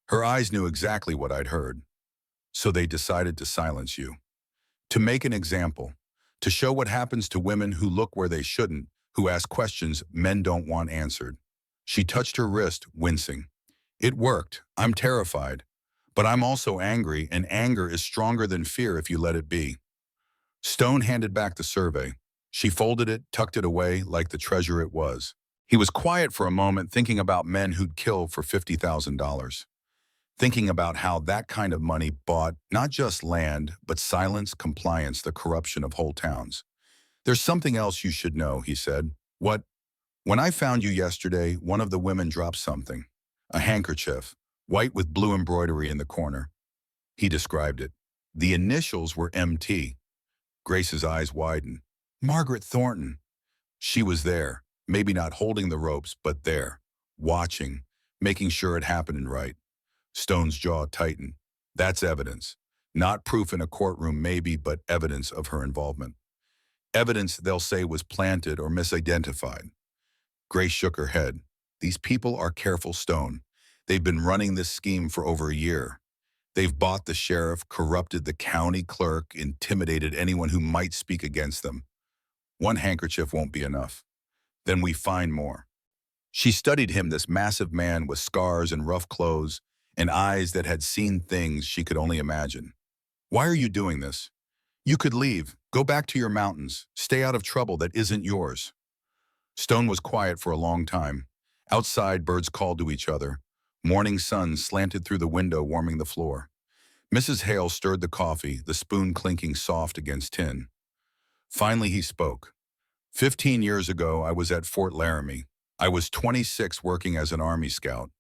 Speaker 1: Her eyes knew exactly what I'd heard. So they decided to silence you. To make an example. To show what happens to women who look where they shouldn't, who ask questions men don't want answered. She touched her wrist, wincing. It worked. I'm terrified. But I'm also angry, and anger is stronger than fear if you let it be. Stone handed back the survey. She folded it, tucked it away like the treasure it was. He was quiet for a moment, thinking about men who'd kill for $50,000. Thinking about how that kind of money bought not just land, but silence, compliance, the corruption of whole towns. There's something else you should know, he said. What? When I found you yesterday, one of the women dropped something. A handkerchief, white with blue embroidery in the corner. He described it. The initials were MT. Grace's eyes widened. Margaret Thornton. She was there, maybe not holding the ropes, but there, watching, making sure it happened right. Stone's jaw tightened. That's evidence. Not proof in a courtroom maybe, but evidence of her involvement. Evidence they'll say was planted or misidentified. Grace shook her head. These people are careful, Stone. They've been running this scheme for over a year. They've bought the sheriff, corrupted the county clerk, intimidated anyone who might speak against them. One handkerchief won't be enough. Then we find more. She studied him, this massive man with scars and rough clothes, and eyes that had seen things she could only imagine. Why are you doing this? You could leave, go back to your mountains, stay out of trouble that isn't yours. Stone was quiet for a long time. Outside, birds called to each other. Morning sun slanted through the window, warming the floor. Mrs. Hale stirred the coffee, the spoon clinking soft against tin. Finally, he spoke. 15 years ago, I was at Fort Laramie. I was 26 working as an Army scout.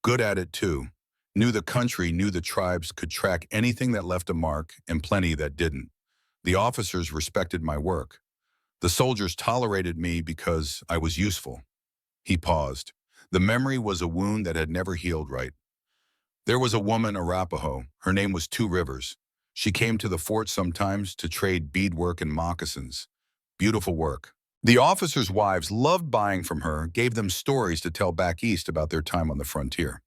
Speaker 1: Good at it, too. Knew the country, knew the tribes, could track anything that left a mark and plenty that didn't. The officers respected my work. The soldiers tolerated me because I was useful. He paused. The memory was a wound that had never healed right. There was a woman, Arapaho. Her name was Two Rivers. She came to the fort sometimes to trade beadwork and moccasins. Beautiful work. The officers' wives loved buying from her, gave them stories to tell back east about their time on the frontier.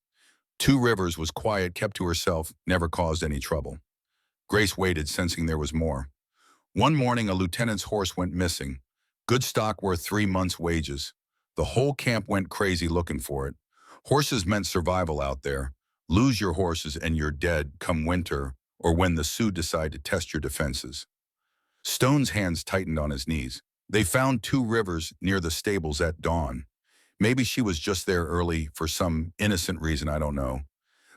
Speaker 1: Two Rivers was quiet, kept to herself, never caused any trouble. Grace waited, sensing there was more. One morning, a lieutenant's horse went missing. Good stock worth 3 months' wages. The whole camp went crazy looking for it. Horses meant survival out there. Lose your horses and you're dead come winter or when the Sioux decide to test your defenses. Stone's hands tightened on his knees. They found 2 rivers near the stables at dawn. Maybe she was just there early for some innocent reason, I don't know.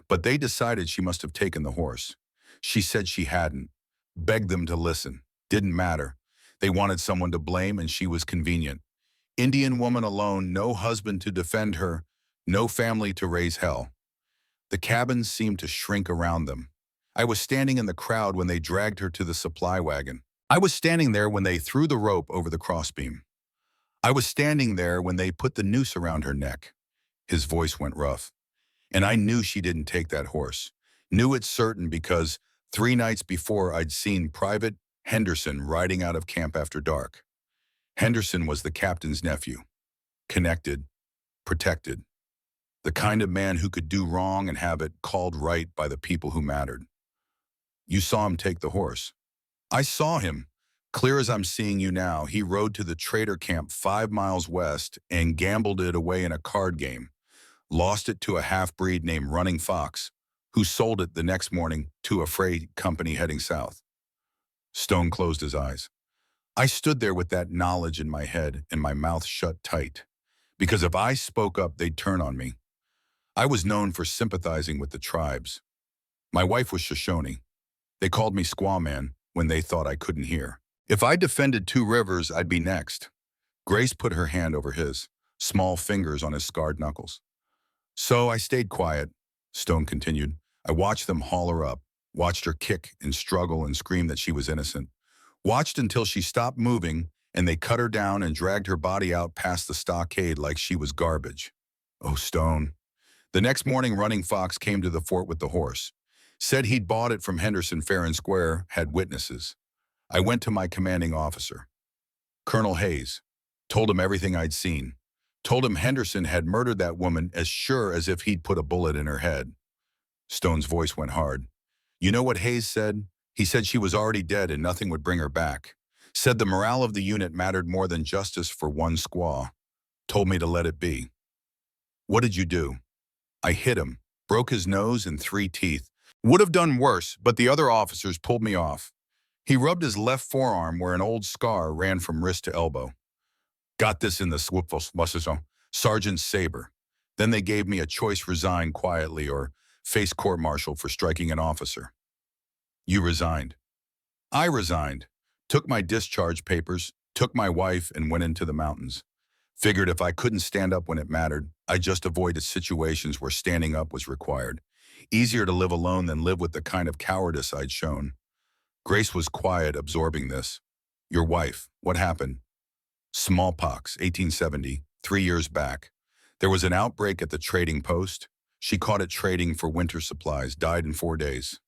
Speaker 1: But they decided she must have taken the horse. She said she hadn't. Begged them to listen. Didn't matter. They wanted someone to blame and she was convenient. Indian woman alone, no husband to defend her, no family to raise hell. The cabins seemed to shrink around them. I was standing in the crowd when they dragged her to the supply wagon. I was standing there when they threw the rope over the crossbeam. I was standing there when they put the noose around her neck. His voice went rough. And I knew she didn't take that horse. Knew it certain because 3 nights before I'd seen Private Henderson riding out of camp after dark. Henderson was the captain's nephew. Connected, protected. The kind of man who could do wrong and have it called right by the people who mattered. You saw him take the horse. I saw him. Clear as I'm seeing you now, he rode to the trader camp 5 miles west and gambled it away in a card game. Lost it to a half-breed named Running Fox, who sold it the next morning to a freight company heading south. Stone closed his eyes. I stood there with that knowledge in my head and my mouth shut tight, because if I spoke up, they'd turn on me. I was known for sympathizing with the tribes. My wife was Shoshone. They called me Squaw Man when they thought I couldn't hear. If I defended 2 rivers, I'd be next. Grace put her hand over his, small fingers on his scarred knuckles. So I stayed quiet, Stone continued. I watched them haul her up, watched her kick and struggle and scream that she was innocent. Watched until she stopped moving and they cut her down and dragged her body out past the stockade like she was garbage. Oh, Stone. The next morning, Running Fox came to the fort with the horse. Said he'd bought it from Henderson fair and square, had witnesses. I went to my commanding officer, Colonel Hayes, told him everything I'd seen. Told him Henderson had murdered that woman as sure as if he'd put a bullet in her head. Stone's voice went hard. You know what Hayes said? He said she was already dead and nothing would bring her back. Said the morale of the unit mattered more than justice for one squaw. Told me to let it be. What did you do? I hit him, broke his nose and 3 teeth. Would have done worse, but the other officers pulled me off. He rubbed his left forearm where an old scar ran from wrist to elbow. Got this in the swoopful muscle, Sergeant Saber. Then they gave me a choice: resign quietly or face court-martial for striking an officer. You resigned. I resigned. Took my discharge papers, took my wife and went into the mountains. Figured if I couldn't stand up when it mattered, I just avoided situations where standing up was required. Easier to live alone than live with the kind of cowardice I'd shown. Grace was quiet, absorbing this. Your wife, what happened? Smallpox, 1870, 3 years back. There was an outbreak at the trading post. She caught it trading for winter supplies, died in 4 days.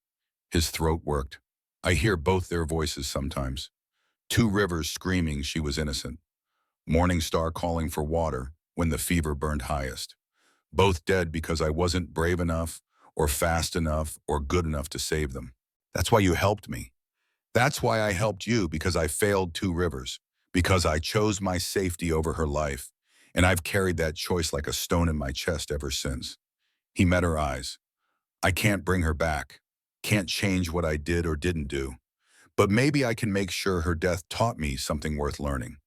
Speaker 1: His throat worked. I hear both their voices sometimes. 2 rivers screaming she was innocent. Morning Star calling for water when the fever burned highest. Both dead because I wasn't brave enough or fast enough or good enough to save them. That's why you helped me. That's why I helped you, because I failed 2 rivers. Because I chose my safety over her life, and I've carried that choice like a stone in my chest ever since. He met her eyes. I can't bring her back. Can't change what I did or didn't do. But maybe I can make sure her death taught me something worth learning.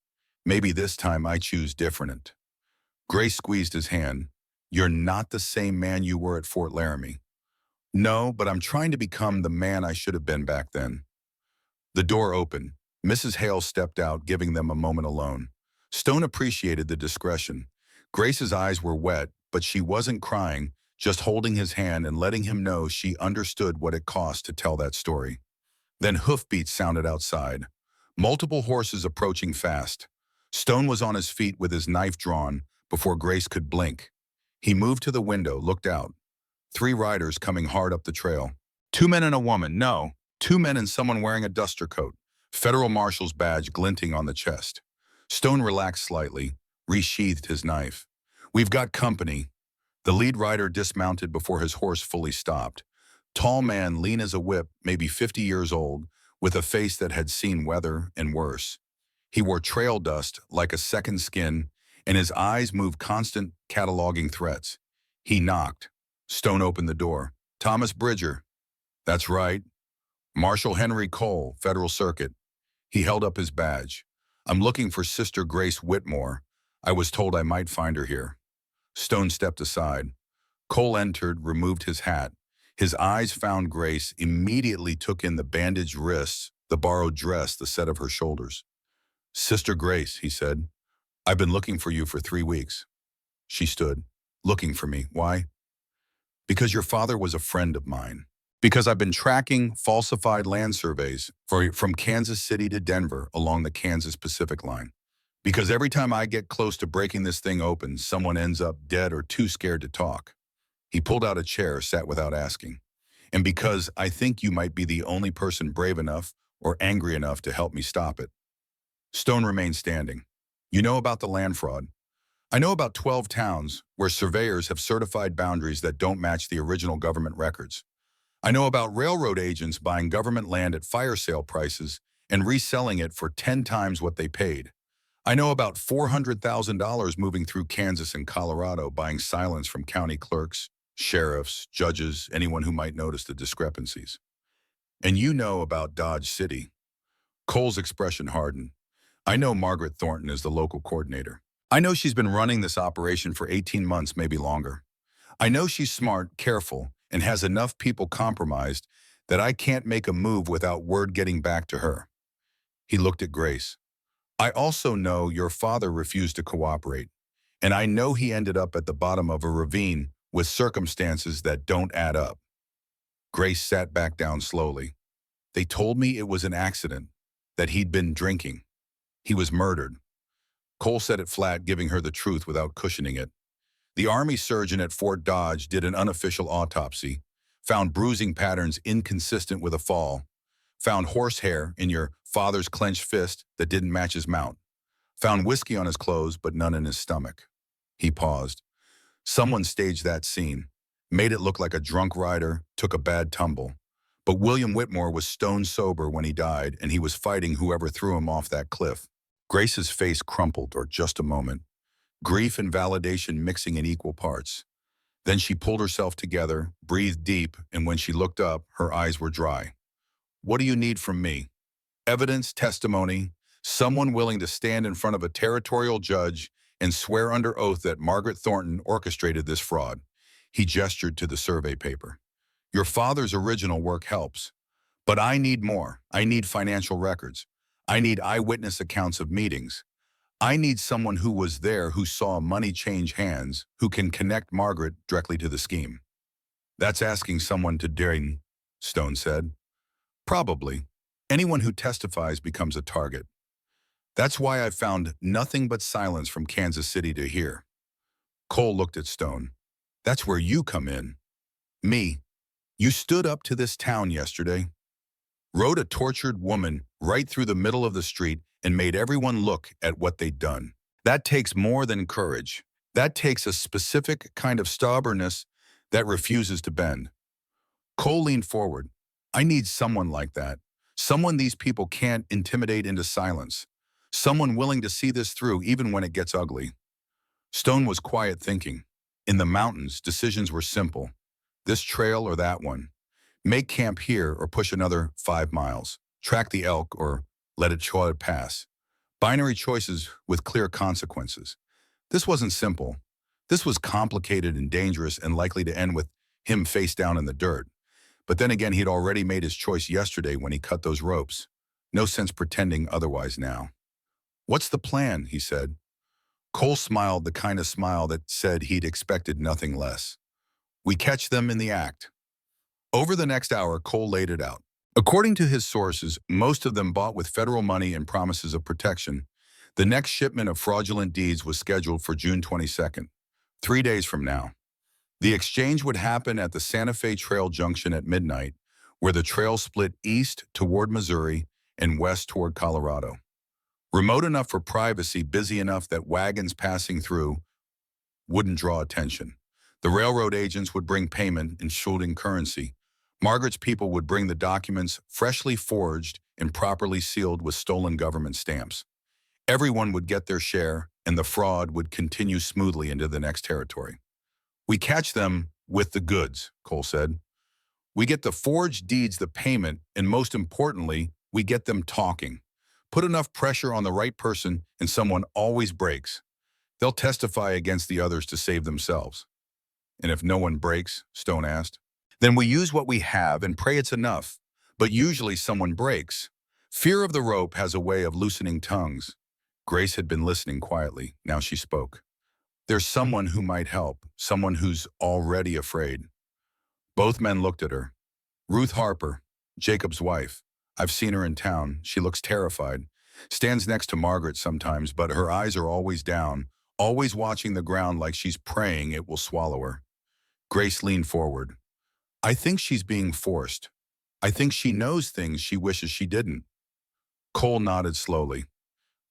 Speaker 1: Maybe this time I choose different. Grace squeezed his hand. You're not the same man you were at Fort Laramie. No, but I'm trying to become the man I should have been back then. The door opened. Mrs. Hale stepped out, giving them a moment alone. Stone appreciated the discretion. Grace's eyes were wet, but she wasn't crying, just holding his hand and letting him know she understood what it cost to tell that story. Then hoofbeats sounded outside. Multiple horses approaching fast. Stone was on his feet with his knife drawn before Grace could blink. He moved to the window, looked out. 3 riders coming hard up the trail. 2 men and a woman, no, 2 men and someone wearing a duster coat. Federal Marshal's badge glinting on the chest. Stone relaxed slightly, resheathed his knife. We've got company. The lead rider dismounted before his horse fully stopped. Tall man, lean as a whip, maybe 50 years old, with a face that had seen weather and worse. He wore trail dust like a second skin, and his eyes moved constant cataloging threats. He knocked. Stone opened the door. Thomas Bridger. That's right. Marshal Henry Cole, Federal Circuit. He held up his badge. I'm looking for Sister Grace Whitmore. I was told I might find her here. Stone stepped aside. Cole entered, removed his hat. His eyes found Grace, immediately took in the bandaged wrists, the borrowed dress, the set of her shoulders. Sister Grace, he said, I've been looking for you for 3 weeks. She stood. Looking for me. Why? Because your father was a friend of mine. Because I've been tracking falsified land surveys from Kansas City to Denver along the Kansas Pacific line. Because every time I get close to breaking this thing open, someone ends up dead or too scared to talk. He pulled out a chair, sat without asking. And because I think you might be the only person brave enough or angry enough to help me stop it. Stone remained standing. You know about the land fraud. I know about 12 towns where surveyors have certified boundaries that don't match the original government records. I know about railroad agents buying government land at fire sale prices and reselling it for 10 times what they paid. I know about $400,000 moving through Kansas and Colorado buying silence from county clerks, sheriffs, judges, anyone who might notice the discrepancies. And you know about Dodge City. Cole's expression hardened. I know Margaret Thornton is the local coordinator. I know she's been running this operation for 18 months, maybe longer. I know she's smart, careful, and has enough people compromised that I can't make a move without word getting back to her. He looked at Grace. I also know your father refused to cooperate, and I know he ended up at the bottom of a ravine with circumstances that don't add up. Grace sat back down slowly. They told me it was an accident, that he'd been drinking. He was murdered. Cole said it flat, giving her the truth without cushioning it. The Army surgeon at Fort Dodge did an unofficial autopsy, found bruising patterns inconsistent with a fall, found horsehair in your father's clenched fist that didn't match his mount, found whiskey on his clothes but none in his stomach. He paused. Someone staged that scene, made it look like a drunk rider took a bad tumble. But William Whitmore was stone sober when he died, and he was fighting whoever threw him off that cliff. Grace's face crumpled for just a moment, grief and validation mixing in equal parts. Then she pulled herself together, breathed deep, and when she looked up, her eyes were dry. What do you need from me? Evidence, testimony, someone willing to stand in front of a territorial judge and swear under oath that Margaret Thornton orchestrated this fraud. He gestured to the survey paper. Your father's original work helps, but I need more. I need financial records. I need eyewitness accounts of meetings. I need someone who was there, who saw money change hands, who can connect Margaret directly to the scheme. That's asking someone to dare, Stone said. Probably. Anyone who testifies becomes a target. That's why I've found nothing but silence from Kansas City to here. Cole looked at Stone. That's where you come in. Me. You stood up to this town yesterday, rode a tortured woman right through the middle of the street and made everyone look at what they'd done. That takes more than courage. That takes a specific kind of stubbornness that refuses to bend. Cole leaned forward. I need someone like that. Someone these people can't intimidate into silence. Someone willing to see this through even when it gets ugly. Stone was quiet, thinking. In the mountains, decisions were simple. This trail or that one. Make camp here or push another 5 miles. Track the elk or let it pass. Binary choices with clear consequences. This wasn't simple. This was complicated and dangerous and likely to end with him face down in the dirt. But then again, he'd already made his choice yesterday when he cut those ropes. No sense pretending otherwise now. What's the plan? He said. Cole smiled, the kind of smile that said he'd expected nothing less. We catch them in the act. Over the next hour, Cole laid it out. According to his sources, most of them bought with federal money and promises of protection. The next shipment of fraudulent deeds was scheduled for June 22nd, 3 days from now. The exchange would happen at the Santa Fe Trail Junction at midnight, where the trail split east toward Missouri and west toward Colorado. Remote enough for privacy, busy enough that wagons passing through wouldn't draw attention. The railroad agents would bring payment in shielding currency. Margaret's people would bring the documents freshly forged and properly sealed with stolen government stamps. Everyone would get their share, and the fraud would continue smoothly into the next territory. We catch them with the goods, Cole said. We get the forged deeds, the payment, and most importantly, we get them talking. Put enough pressure on the right person, and someone always breaks. They'll testify against the others to save themselves. And if no one breaks, Stone asked, then we use what we have and pray it's enough. But usually someone breaks. Fear of the rope has a way of loosening tongues. Grace had been listening quietly. Now she spoke. There's someone who might help, someone who's already afraid. Both men looked at her. Ruth Harper, Jacob's wife. I've seen her in town. She looks terrified. Stands next to Margaret sometimes, but her eyes are always down, always watching the ground like she's praying it will swallow her. Grace leaned forward. I think she's being forced. I think she knows things she wishes she didn't. Cole nodded slowly.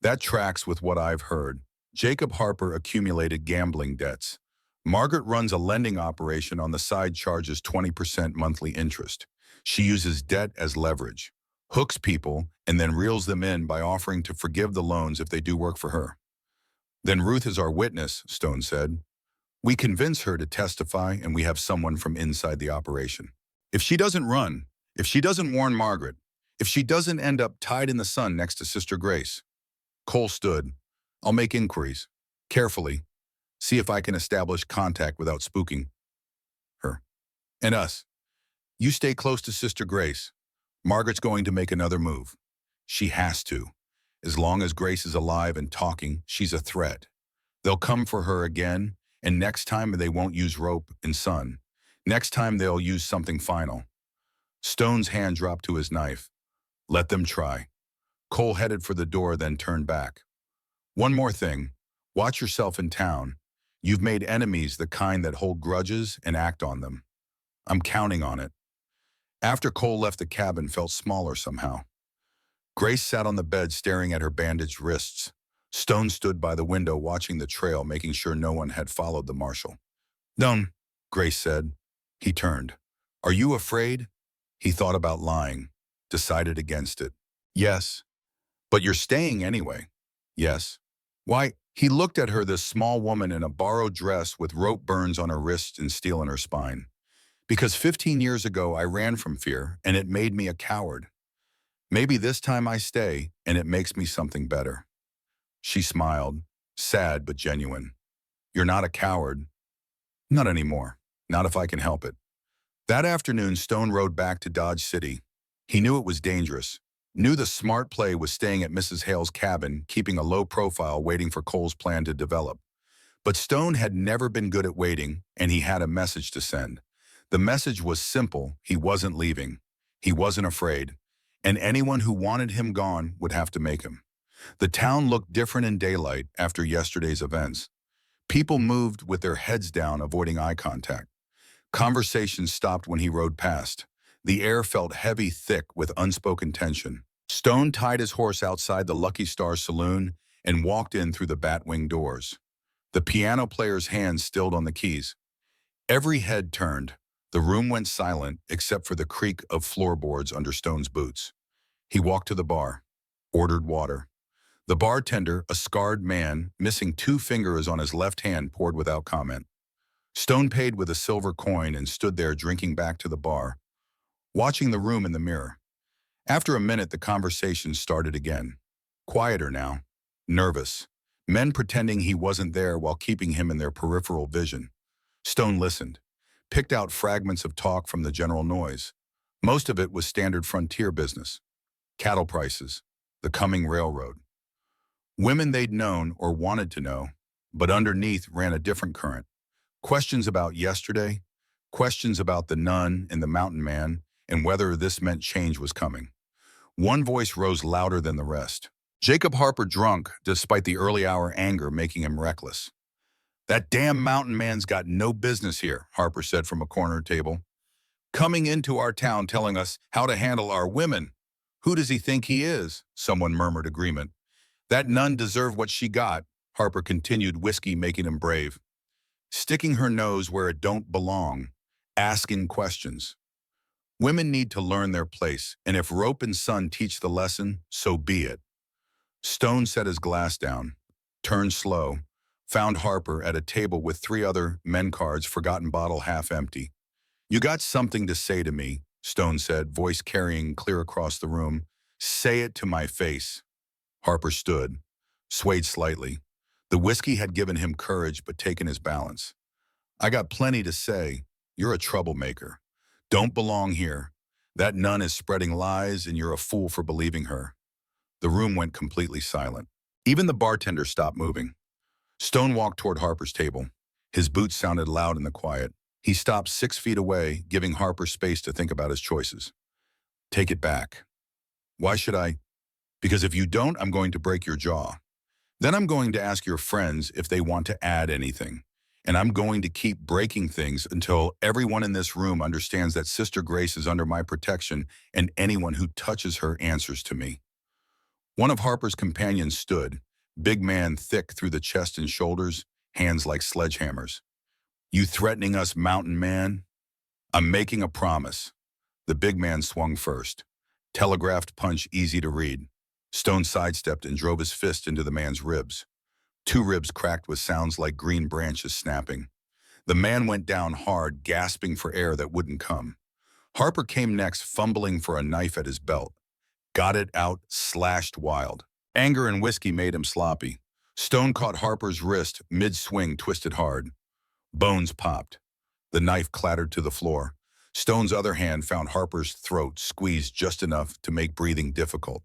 Speaker 1: That tracks with what I've heard. Jacob Harper accumulated gambling debts. Margaret runs a lending operation on the side, charges 20% monthly interest. She uses debt as leverage, hooks people, and then reels them in by offering to forgive the loans if they do work for her. Then Ruth is our witness, Stone said. We convince her to testify, and we have someone from inside the operation. If she doesn't run, if she doesn't warn Margaret, if she doesn't end up tied in the sun next to Sister Grace. Cole stood. I'll make inquiries. Carefully. See if I can establish contact without spooking her. And us. You stay close to Sister Grace. Margaret's going to make another move. She has to. As long as Grace is alive and talking, she's a threat. They'll come for her again, and next time they won't use rope and sun. Next time they'll use something final. Stone's hand dropped to his knife. Let them try. Cole headed for the door, then turned back. One more thing. Watch yourself in town. You've made enemies, the kind that hold grudges and act on them. I'm counting on it. After Cole left, the cabin felt smaller somehow. Grace sat on the bed staring at her bandaged wrists. Stone stood by the window watching the trail, making sure no one had followed the marshal. Don't, Grace said. He turned. Are you afraid? He thought about lying, decided against it. Yes. But you're staying anyway. Yes. Why? He looked at her, this small woman in a borrowed dress with rope burns on her wrists and steel in her spine. Because 15 years ago I ran from fear, and it made me a coward. Maybe this time I stay, and it makes me something better. She smiled, sad but genuine. You're not a coward. Not anymore. Not if I can help it. That afternoon, Stone rode back to Dodge City. He knew it was dangerous. Knew the smart play was staying at Mrs. Hale's cabin, keeping a low profile, waiting for Cole's plan to develop. But Stone had never been good at waiting, and he had a message to send. The message was simple. He wasn't leaving. He wasn't afraid. And anyone who wanted him gone would have to make him. The town looked different in daylight after yesterday's events. People moved with their heads down, avoiding eye contact. Conversations stopped when he rode past. The air felt heavy, thick, with unspoken tension. Stone tied his horse outside the Lucky Star Saloon and walked in through the bat-wing doors. The piano player's hands stilled on the keys. Every head turned. The room went silent except for the creak of floorboards under Stone's boots. He walked to the bar, ordered water. The bartender, a scarred man, missing 2 fingers on his left hand, poured without comment. Stone paid with a silver coin and stood there drinking back to the bar, watching the room in the mirror. After a minute, the conversation started again. Quieter now. Nervous. Men pretending he wasn't there while keeping him in their peripheral vision. Stone listened, picked out fragments of talk from the general noise. Most of it was standard frontier business. Cattle prices. The coming railroad. Women they'd known or wanted to know, but underneath ran a different current. Questions about yesterday. Questions about the nun and the mountain man, and whether this meant change was coming. One voice rose louder than the rest. Jacob Harper drunk, despite the early hour anger making him reckless. That damn mountain man's got no business here, Harper said from a corner table. Coming into our town telling us how to handle our women. Who does he think he is? Someone murmured agreement. That nun deserved what she got, Harper continued, whiskey making him brave. Sticking her nose where it don't belong, asking questions. Women need to learn their place, and if rope and sun teach the lesson, so be it. Stone set his glass down, turned slow, found Harper at a table with three other men cards, forgotten bottle half empty. You got something to say to me, Stone said, voice carrying clear across the room. Say it to my face. Harper stood, swayed slightly. The whiskey had given him courage but taken his balance. I got plenty to say. You're a troublemaker. Don't belong here. That nun is spreading lies and you're a fool for believing her. The room went completely silent. Even the bartender stopped moving. Stone walked toward Harper's table. His boots sounded loud in the quiet. He stopped 6 feet away, giving Harper space to think about his choices. Take it back. Why should I? Because if you don't, I'm going to break your jaw. Then I'm going to ask your friends if they want to add anything. And I'm going to keep breaking things until everyone in this room understands that Sister Grace is under my protection and anyone who touches her answers to me. One of Harper's companions stood, big man thick through the chest and shoulders, hands like sledgehammers. You threatening us, mountain man? I'm making a promise. The big man swung first. Telegraphed punch easy to read. Stone sidestepped and drove his fist into the man's ribs. 2 ribs cracked with sounds like green branches snapping. The man went down hard, gasping for air that wouldn't come. Harper came next, fumbling for a knife at his belt. Got it out, slashed wild. Anger and whiskey made him sloppy. Stone caught Harper's wrist, mid-swing, twisted hard. Bones popped. The knife clattered to the floor. Stone's other hand found Harper's throat, squeezed just enough to make breathing difficult.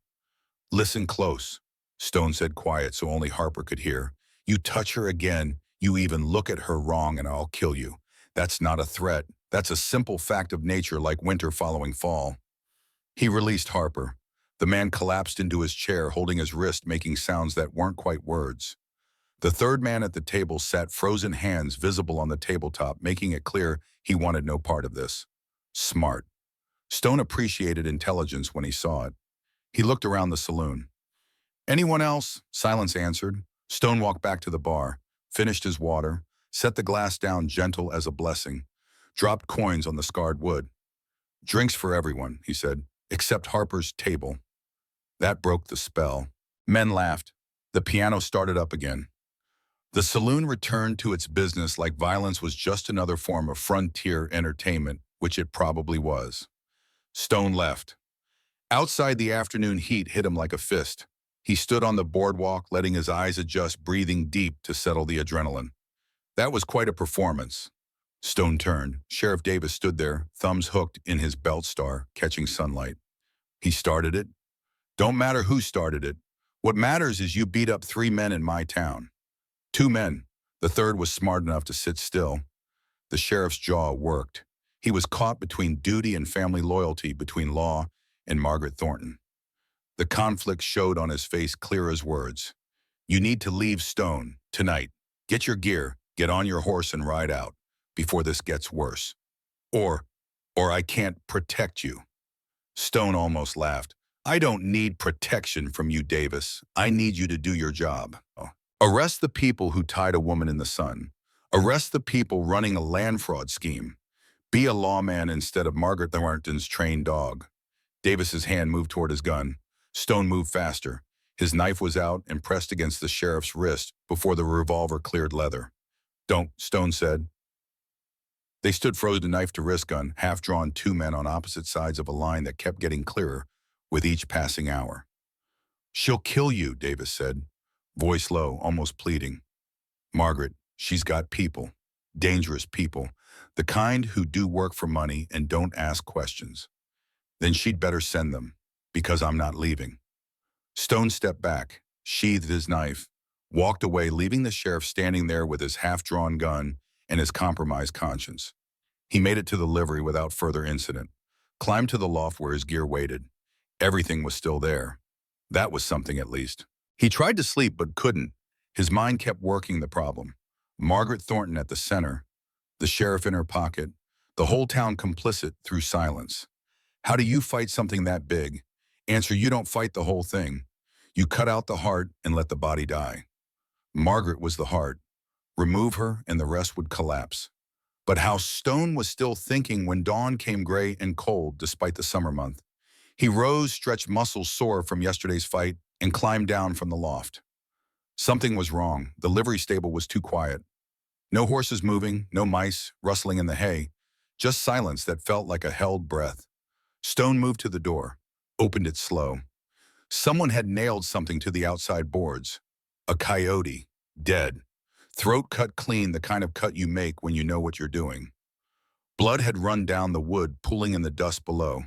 Speaker 1: Listen close, Stone said quiet so only Harper could hear. You touch her again, you even look at her wrong and I'll kill you. That's not a threat. That's a simple fact of nature like winter following fall. He released Harper. The man collapsed into his chair, holding his wrist, making sounds that weren't quite words. The third man at the table sat, frozen hands visible on the tabletop, making it clear he wanted no part of this. Smart. Stone appreciated intelligence when he saw it. He looked around the saloon. Anyone else? Silence answered. Stone walked back to the bar, finished his water, set the glass down gentle as a blessing, dropped coins on the scarred wood. Drinks for everyone, he said, except Harper's table. That broke the spell. Men laughed. The piano started up again. The saloon returned to its business like violence was just another form of frontier entertainment, which it probably was. Stone left. Outside, the afternoon heat hit him like a fist. He stood on the boardwalk, letting his eyes adjust, breathing deep to settle the adrenaline. That was quite a performance. Stone turned. Sheriff Davis stood there, thumbs hooked in his belt star, catching sunlight. He started it. Don't matter who started it. What matters is you beat up 3 men in my town. 2 men. The third was smart enough to sit still. The sheriff's jaw worked. He was caught between duty and family loyalty, between law and Margaret Thornton. The conflict showed on his face clear as words. You need to leave Stone tonight. Get your gear, get on your horse and ride out before this gets worse. Or I can't protect you. Stone almost laughed. I don't need protection from you, Davis. I need you to do your job. Arrest the people who tied a woman in the sun. Arrest the people running a land fraud scheme. Be a lawman instead of Margaret Thornton's trained dog. Davis's hand moved toward his gun. Stone moved faster. His knife was out and pressed against the sheriff's wrist before the revolver cleared leather. Don't, Stone said. They stood frozen, knife to wrist gun, half-drawn 2 men on opposite sides of a line that kept getting clearer with each passing hour. She'll kill you, Davis said, voice low, almost pleading. Margaret, she's got people, dangerous people, the kind who do work for money and don't ask questions. Then she'd better send them, because I'm not leaving. Stone stepped back, sheathed his knife, walked away, leaving the sheriff standing there with his half-drawn gun and his compromised conscience. He made it to the livery without further incident, climbed to the loft where his gear waited. Everything was still there. That was something at least. He tried to sleep but couldn't. His mind kept working the problem. Margaret Thornton at the center, the sheriff in her pocket, the whole town complicit through silence. How do you fight something that big? Answer, you don't fight the whole thing. You cut out the heart and let the body die. Margaret was the heart. Remove her and the rest would collapse. But how Stone was still thinking when dawn came gray and cold despite the summer month. He rose, stretched muscles sore from yesterday's fight, and climbed down from the loft. Something was wrong. The livery stable was too quiet. No horses moving, no mice rustling in the hay, just silence that felt like a held breath. Stone moved to the door, opened it slow. Someone had nailed something to the outside boards. A coyote, dead. Throat cut clean, the kind of cut you make when you know what you're doing. Blood had run down the wood, pooling in the dust below,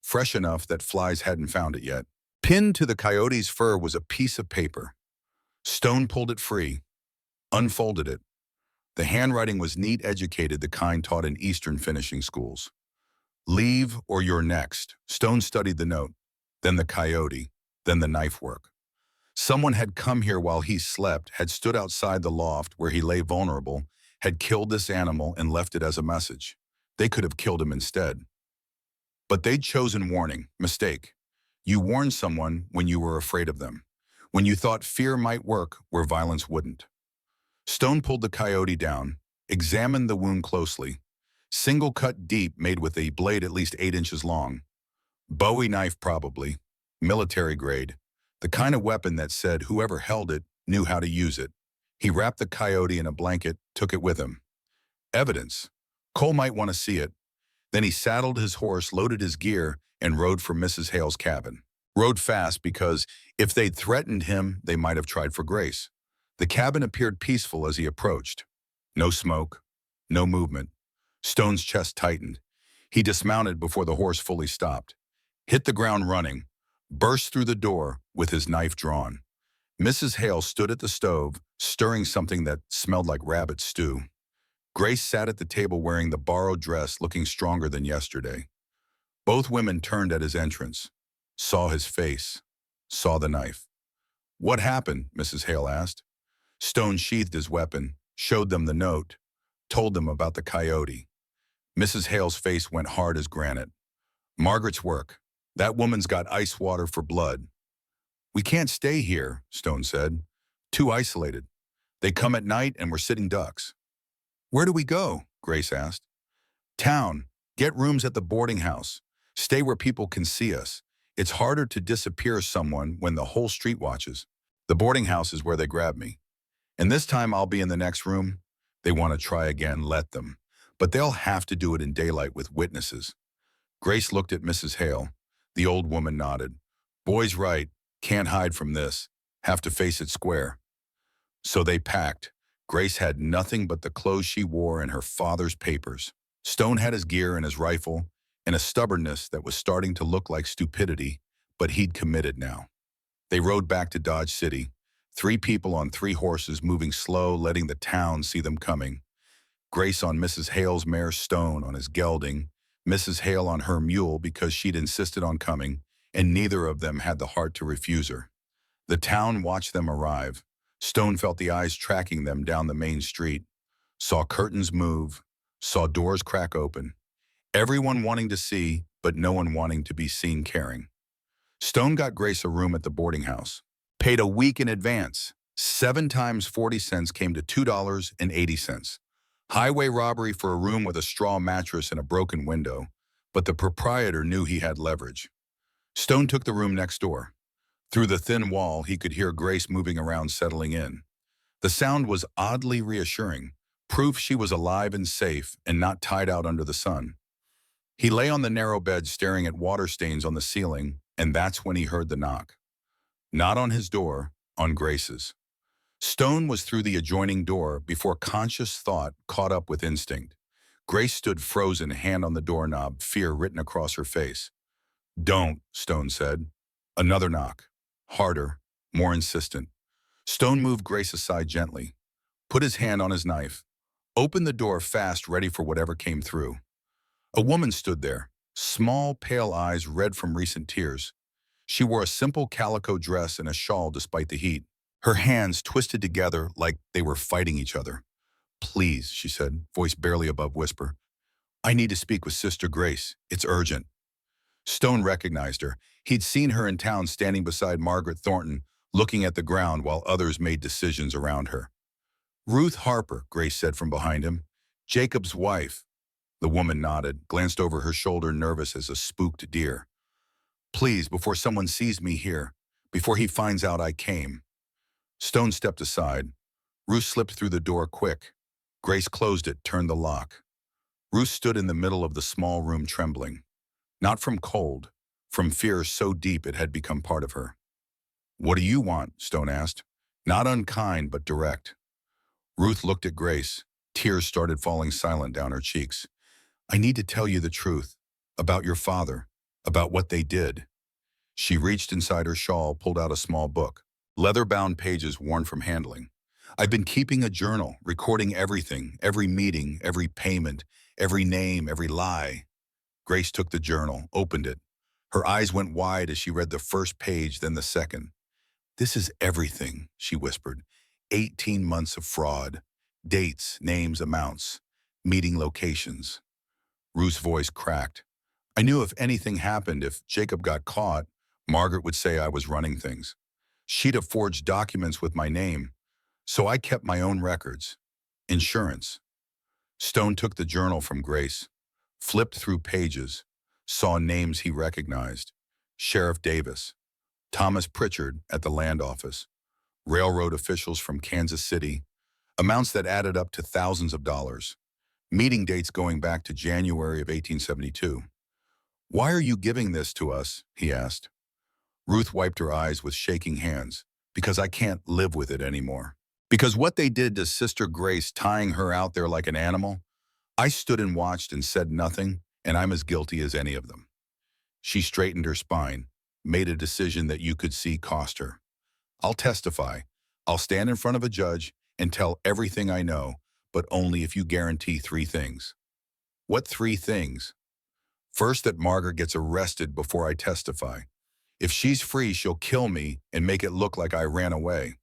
Speaker 1: fresh enough that flies hadn't found it yet. Pinned to the coyote's fur was a piece of paper. Stone pulled it free, unfolded it. The handwriting was neat, educated, the kind taught in Eastern finishing schools. Leave or you're next. Stone studied the note, then the coyote, then the knife work. Someone had come here while he slept, had stood outside the loft where he lay vulnerable, had killed this animal and left it as a message. They could have killed him instead. But they'd chosen warning, mistake. You warned someone when you were afraid of them, when you thought fear might work where violence wouldn't. Stone pulled the coyote down, examined the wound closely. Single cut deep, made with a blade at least 8 inches long. Bowie knife probably, military grade. The kind of weapon that said whoever held it knew how to use it. He wrapped the coyote in a blanket, took it with him. Evidence. Cole might want to see it. Then he saddled his horse, loaded his gear, and rode for Mrs. Hale's cabin. Rode fast because if they'd threatened him, they might have tried for Grace. The cabin appeared peaceful as he approached. No smoke, no movement. Stone's chest tightened. He dismounted before the horse fully stopped. Hit the ground running, burst through the door with his knife drawn. Mrs. Hale stood at the stove, stirring something that smelled like rabbit stew. Grace sat at the table wearing the borrowed dress, looking stronger than yesterday. Both women turned at his entrance, saw his face, saw the knife. What happened? Mrs. Hale asked. Stone sheathed his weapon, showed them the note, told them about the coyote. Mrs. Hale's face went hard as granite. Margaret's work. That woman's got ice water for blood. We can't stay here, Stone said. Too isolated. They come at night and we're sitting ducks. Where do we go? Grace asked. Town. Get rooms at the boarding house. Stay where people can see us. It's harder to disappear someone when the whole street watches. The boarding house is where they grabbed me. And this time I'll be in the next room. They want to try again, let them. But they'll have to do it in daylight with witnesses. Grace looked at Mrs. Hale. The old woman nodded. Boy's right. Can't hide from this. Have to face it square. So they packed. Grace had nothing but the clothes she wore and her father's papers. Stone had his gear and his rifle, and a stubbornness that was starting to look like stupidity, but he'd committed now. They rode back to Dodge City, 3 people on 3 horses moving slow, letting the town see them coming. Grace on Mrs. Hale's mare, Stone on his gelding, Mrs. Hale on her mule because she'd insisted on coming, and neither of them had the heart to refuse her. The town watched them arrive. Stone felt the eyes tracking them down the main street, saw curtains move, saw doors crack open. Everyone wanting to see, but no one wanting to be seen caring. Stone got Grace a room at the boarding house. Paid a week in advance. 7 times 40 cents came to $2.80. Highway robbery for a room with a straw mattress and a broken window, but the proprietor knew he had leverage. Stone took the room next door. Through the thin wall, he could hear Grace moving around, settling in. The sound was oddly reassuring, proof she was alive and safe and not tied out under the sun. He lay on the narrow bed staring at water stains on the ceiling, and that's when he heard the knock. Not on his door, on Grace's. Stone was through the adjoining door before conscious thought caught up with instinct. Grace stood frozen, hand on the doorknob, fear written across her face. Don't, Stone said. Another knock. Harder, more insistent. Stone moved Grace aside gently, put his hand on his knife, opened the door fast, ready for whatever came through. A woman stood there, small, pale eyes red from recent tears. She wore a simple calico dress and a shawl despite the heat. Her hands twisted together like they were fighting each other. Please, she said, voice barely above whisper. I need to speak with Sister Grace. It's urgent. Stone recognized her. He'd seen her in town standing beside Margaret Thornton, looking at the ground while others made decisions around her. Ruth Harper, Grace said from behind him. Jacob's wife. The woman nodded, glanced over her shoulder, nervous as a spooked deer. Please, before someone sees me here, Before he finds out I came. Stone stepped aside. Ruth slipped through the door quick. Grace closed it, turned the lock. Ruth stood in the middle of the small room trembling. Not from cold, from fear so deep it had become part of her. "What do you want?" Stone asked. Not unkind, but direct. Ruth looked at Grace. Tears started falling silent down her cheeks. "I need to tell you the truth. About your father. About what they did." She reached inside her shawl, pulled out a small book. Leather-bound pages worn from handling. "I've been keeping a journal, recording everything, every meeting, every payment, every name, every lie." Grace took the journal, opened it. Her eyes went wide as she read the first page, then the second. "This is everything," she whispered. 18 months of fraud. Dates, names, amounts, meeting locations. Ruth's voice cracked. "I knew if anything happened, if Jacob got caught, Margaret would say I was running things. She'd have forged documents with my name, so I kept my own records. Insurance." Stone took the journal from Grace, flipped through pages, saw names he recognized. Sheriff Davis, Thomas Pritchard at the land office, railroad officials from Kansas City, amounts that added up to thousands of dollars, meeting dates going back to January of 1872. "Why are you giving this to us?" he asked. Ruth wiped her eyes with shaking hands. "Because I can't live with it anymore. Because what they did to Sister Grace, tying her out there like an animal, I stood and watched and said nothing, and I'm as guilty as any of them." She straightened her spine, made a decision that you could see cost her. "I'll testify. I'll stand in front of a judge and tell everything I know, but only if you guarantee 3 things." "What 3 things?" "First, that Margaret gets arrested before I testify. If she's free, she'll kill me and make it look like I ran away.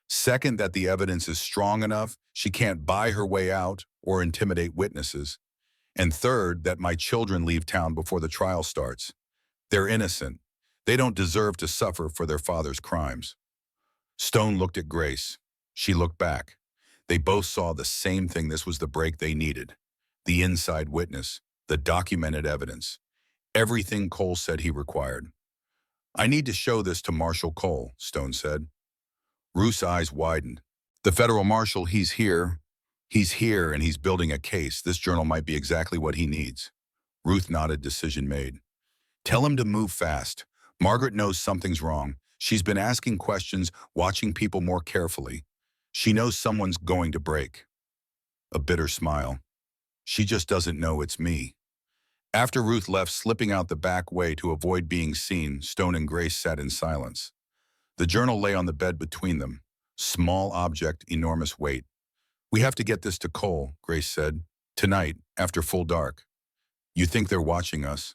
Speaker 1: Second, that the evidence is strong enough she can't buy her way out or intimidate witnesses. And third, that my children leave town before the trial starts. They're innocent. They don't deserve to suffer for their father's crimes." Stone looked at Grace. She looked back. They both saw the same thing. This was the break they needed. The inside witness, the documented evidence. Everything Cole said he required. "I need to show this to Marshal Cole," Stone said. Ruth's eyes widened. "The federal marshal, he's here. He's here and he's building a case. This journal might be exactly what he needs." Ruth nodded, decision made. "Tell him to move fast. Margaret knows something's wrong. She's been asking questions, watching people more carefully. She knows someone's going to break." A bitter smile. "She just doesn't know it's me." After Ruth left, slipping out the back way to avoid being seen, Stone and Grace sat in silence. The journal lay on the bed between them. Small object, enormous weight. "We have to get this to Cole," Grace said. "Tonight, after full dark." "You think they're watching us?"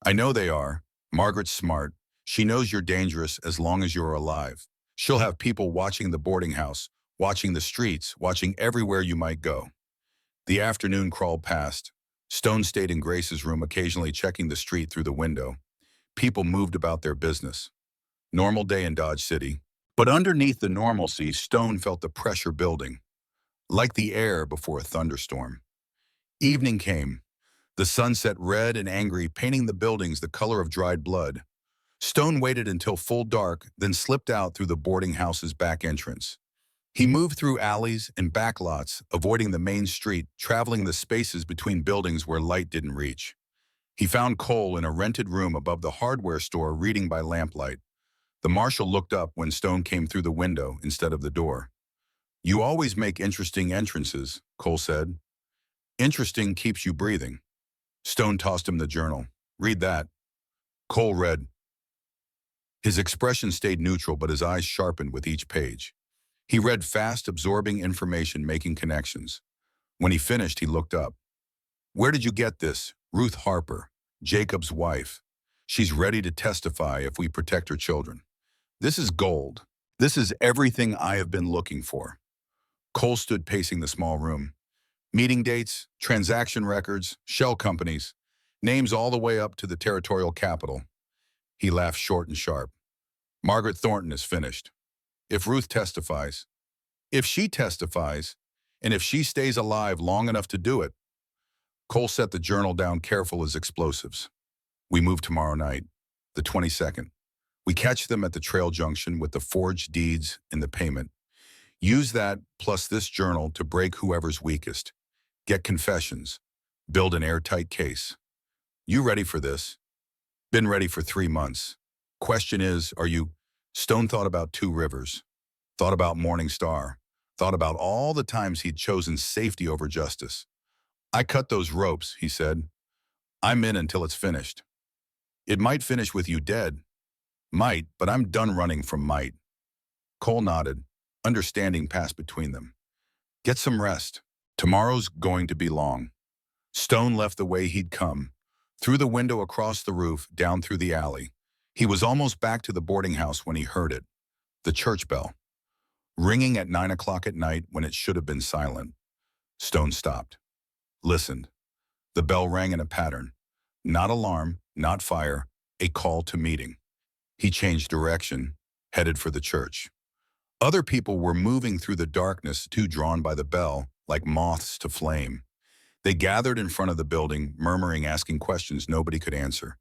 Speaker 1: "I know they are. Margaret's smart. She knows you're dangerous as long as you're alive. She'll have people watching the boarding house, watching the streets, watching everywhere you might go." The afternoon crawled past. Stone stayed in Grace's room, occasionally checking the street through the window. People moved about their business. Normal day in Dodge City. But underneath the normalcy, Stone felt the pressure building, like the air before a thunderstorm. Evening came. The sun set red and angry, painting the buildings the color of dried blood. Stone waited until full dark, then slipped out through the boarding house's back entrance. He moved through alleys and back lots, avoiding the main street, traveling the spaces between buildings where light didn't reach. He found Cole in a rented room above the hardware store, reading by lamplight. The marshal looked up when Stone came through the window instead of the door. "You always make interesting entrances," Cole said. "Interesting keeps you breathing." Stone tossed him the journal. "Read that." Cole read. His expression stayed neutral, but his eyes sharpened with each page. He read fast, absorbing information, making connections. When he finished, he looked up. "Where did you get this?" "Ruth Harper, Jacob's wife. She's ready to testify if we protect her children. This is gold. This is everything I have been looking for." Cole stood pacing the small room. Meeting dates, transaction records, shell companies, names all the way up to the territorial capital. He laughed short and sharp. "Margaret Thornton is finished. If Ruth testifies, if she testifies, and if she stays alive long enough to do it." Cole set the journal down, careful as explosives. "We move tomorrow night, the 22nd. We catch them at the trail junction with the forged deeds in the payment. Use that plus this journal to break whoever's weakest. Get confessions. Build an airtight case. You ready for this? Been ready for 3 months. Question is, are you? Stone thought about Two Rivers, thought about Morning Star, thought about all the times he'd chosen safety over justice. I cut those ropes, he said. I'm in until it's finished. It might finish with you dead. Might, but I'm done running from might. Cole nodded. Understanding passed between them. Get some rest. Tomorrow's going to be long. Stone left the way he'd come, through the window across the roof, down through the alley. He was almost back to the boarding house when he heard it. The church bell. Ringing at 9 o'clock at night when it should have been silent. Stone stopped. Listened. The bell rang in a pattern. Not alarm, not fire, a call to meeting. He changed direction, headed for the church. Other people were moving through the darkness, too drawn by the bell, like moths to flame. They gathered in front of the building, murmuring, asking questions nobody could answer.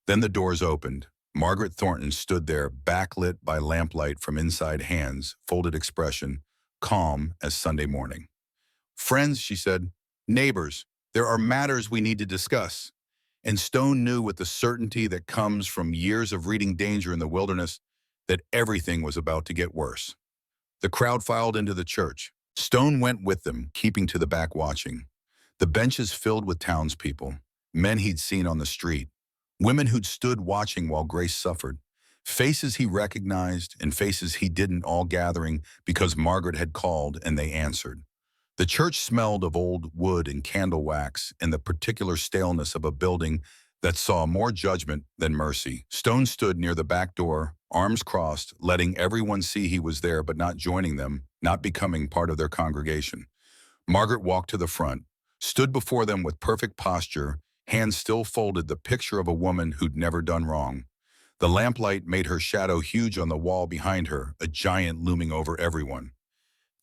Speaker 1: Then the doors opened. Margaret Thornton stood there, backlit by lamplight from inside hands, folded expression, calm as Sunday morning. Friends, she said, neighbors, there are matters we need to discuss. And Stone knew with the certainty that comes from years of reading Danger in the Wilderness that everything was about to get worse. The crowd filed into the church. Stone went with them, keeping to the back watching. The benches filled with townspeople, men he'd seen on the street, women who'd stood watching while Grace suffered, faces he recognized and faces he didn't, all gathering because Margaret had called and they answered. The church smelled of old wood and candle wax and the particular staleness of a building that saw more judgment than mercy. Stone stood near the back door, arms crossed, letting everyone see he was there but not joining them, not becoming part of their congregation. Margaret walked to the front, stood before them with perfect posture, hands still folded, the picture of a woman who'd never done wrong. The lamplight made her shadow huge on the wall behind her, a giant looming over everyone.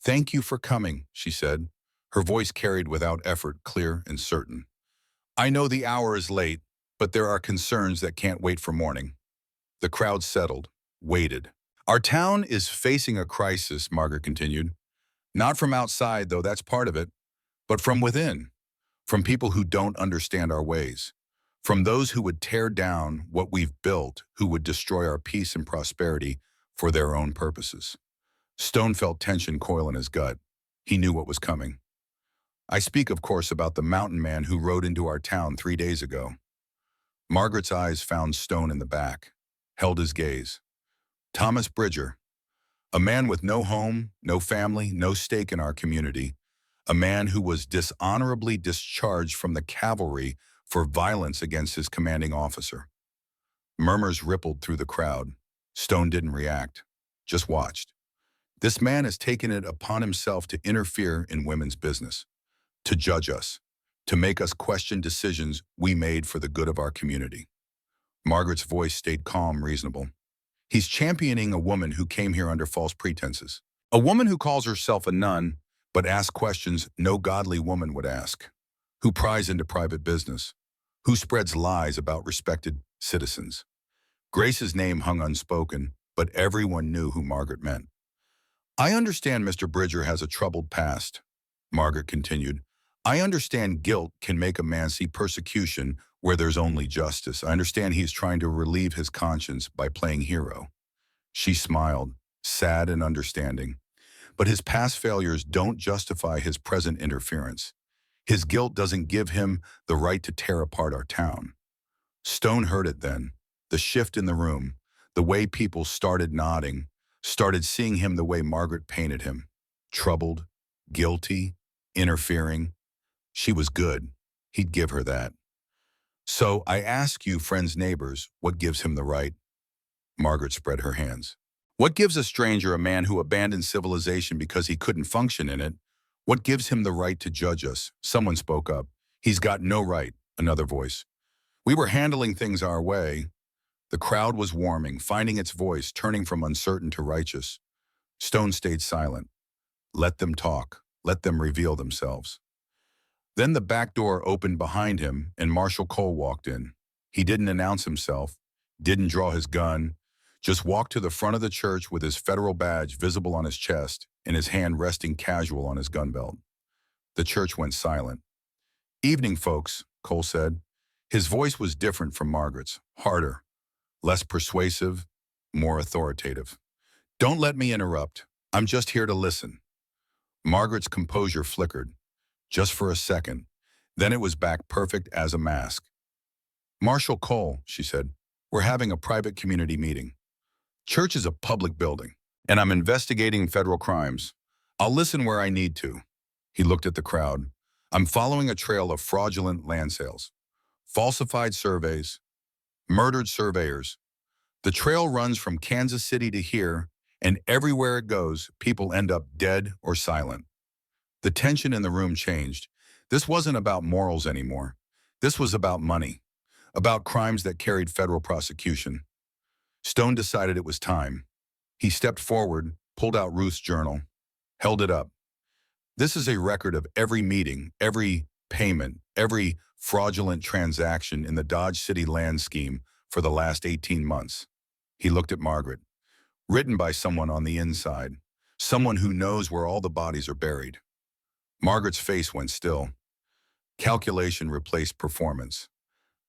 Speaker 1: Thank you for coming, she said, her voice carried without effort, clear and certain. I know the hour is late, but there are concerns that can't wait for morning. The crowd settled, waited. Our town is facing a crisis, Margaret continued. Not from outside, though that's part of it, but from within, from people who don't understand our ways, from those who would tear down what we've built, who would destroy our peace and prosperity for their own purposes. Stone felt tension coil in his gut. He knew what was coming. I speak, of course, about the mountain man who rode into our town 3 days ago. Margaret's eyes found Stone in the back, held his gaze. Thomas Bridger, a man with no home, no family, no stake in our community, a man who was dishonorably discharged from the cavalry for violence against his commanding officer. Murmurs rippled through the crowd. Stone didn't react, just watched. This man has taken it upon himself to interfere in women's business, to judge us, to make us question decisions we made for the good of our community. Margaret's voice stayed calm, reasonable. He's championing a woman who came here under false pretenses. A woman who calls herself a nun, but asks questions no godly woman would ask. Who pries into private business. Who spreads lies about respected citizens. Grace's name hung unspoken, but everyone knew who Margaret meant. I understand Mr. Bridger has a troubled past, Margaret continued. I understand guilt can make a man see persecution where there's only justice. I understand he's trying to relieve his conscience by playing hero. She smiled, sad and understanding. But his past failures don't justify his present interference. His guilt doesn't give him the right to tear apart our town. Stone heard it then, the shift in the room, the way people started nodding, started seeing him the way Margaret painted him. Troubled, guilty, interfering. She was good. He'd give her that. So I ask you, friends, neighbors, what gives him the right? Margaret spread her hands. What gives a stranger, a man who abandoned civilization because he couldn't function in it? What gives him the right to judge us? Someone spoke up. He's got no right, another voice. We were handling things our way. The crowd was warming, finding its voice, turning from uncertain to righteous. Stone stayed silent. Let them talk. Let them reveal themselves. Then the back door opened behind him and Marshal Cole walked in. He didn't announce himself, didn't draw his gun, just walked to the front of the church with his federal badge visible on his chest and his hand resting casual on his gun belt. The church went silent. "Evening, folks," Cole said. His voice was different from Margaret's, harder, less persuasive, more authoritative. "Don't let me interrupt. I'm just here to listen." Margaret's composure flickered, just for a second. Then it was back perfect as a mask. "Marshal Cole," she said, "we're having a private community meeting. Church is a public building, and I'm investigating federal crimes. I'll listen where I need to." He looked at the crowd. "I'm following a trail of fraudulent land sales, falsified surveys, murdered surveyors. The trail runs from Kansas City to here, and everywhere it goes, people end up dead or silent." The tension in the room changed. This wasn't about morals anymore. This was about money, about crimes that carried federal prosecution. Stone decided it was time. He stepped forward, pulled out Ruth's journal, held it up. "This is a record of every meeting, every payment, every fraudulent transaction in the Dodge City land scheme for the last 18 months. He looked at Margaret. "Written by someone on the inside, someone who knows where all the bodies are buried." Margaret's face went still. Calculation replaced performance.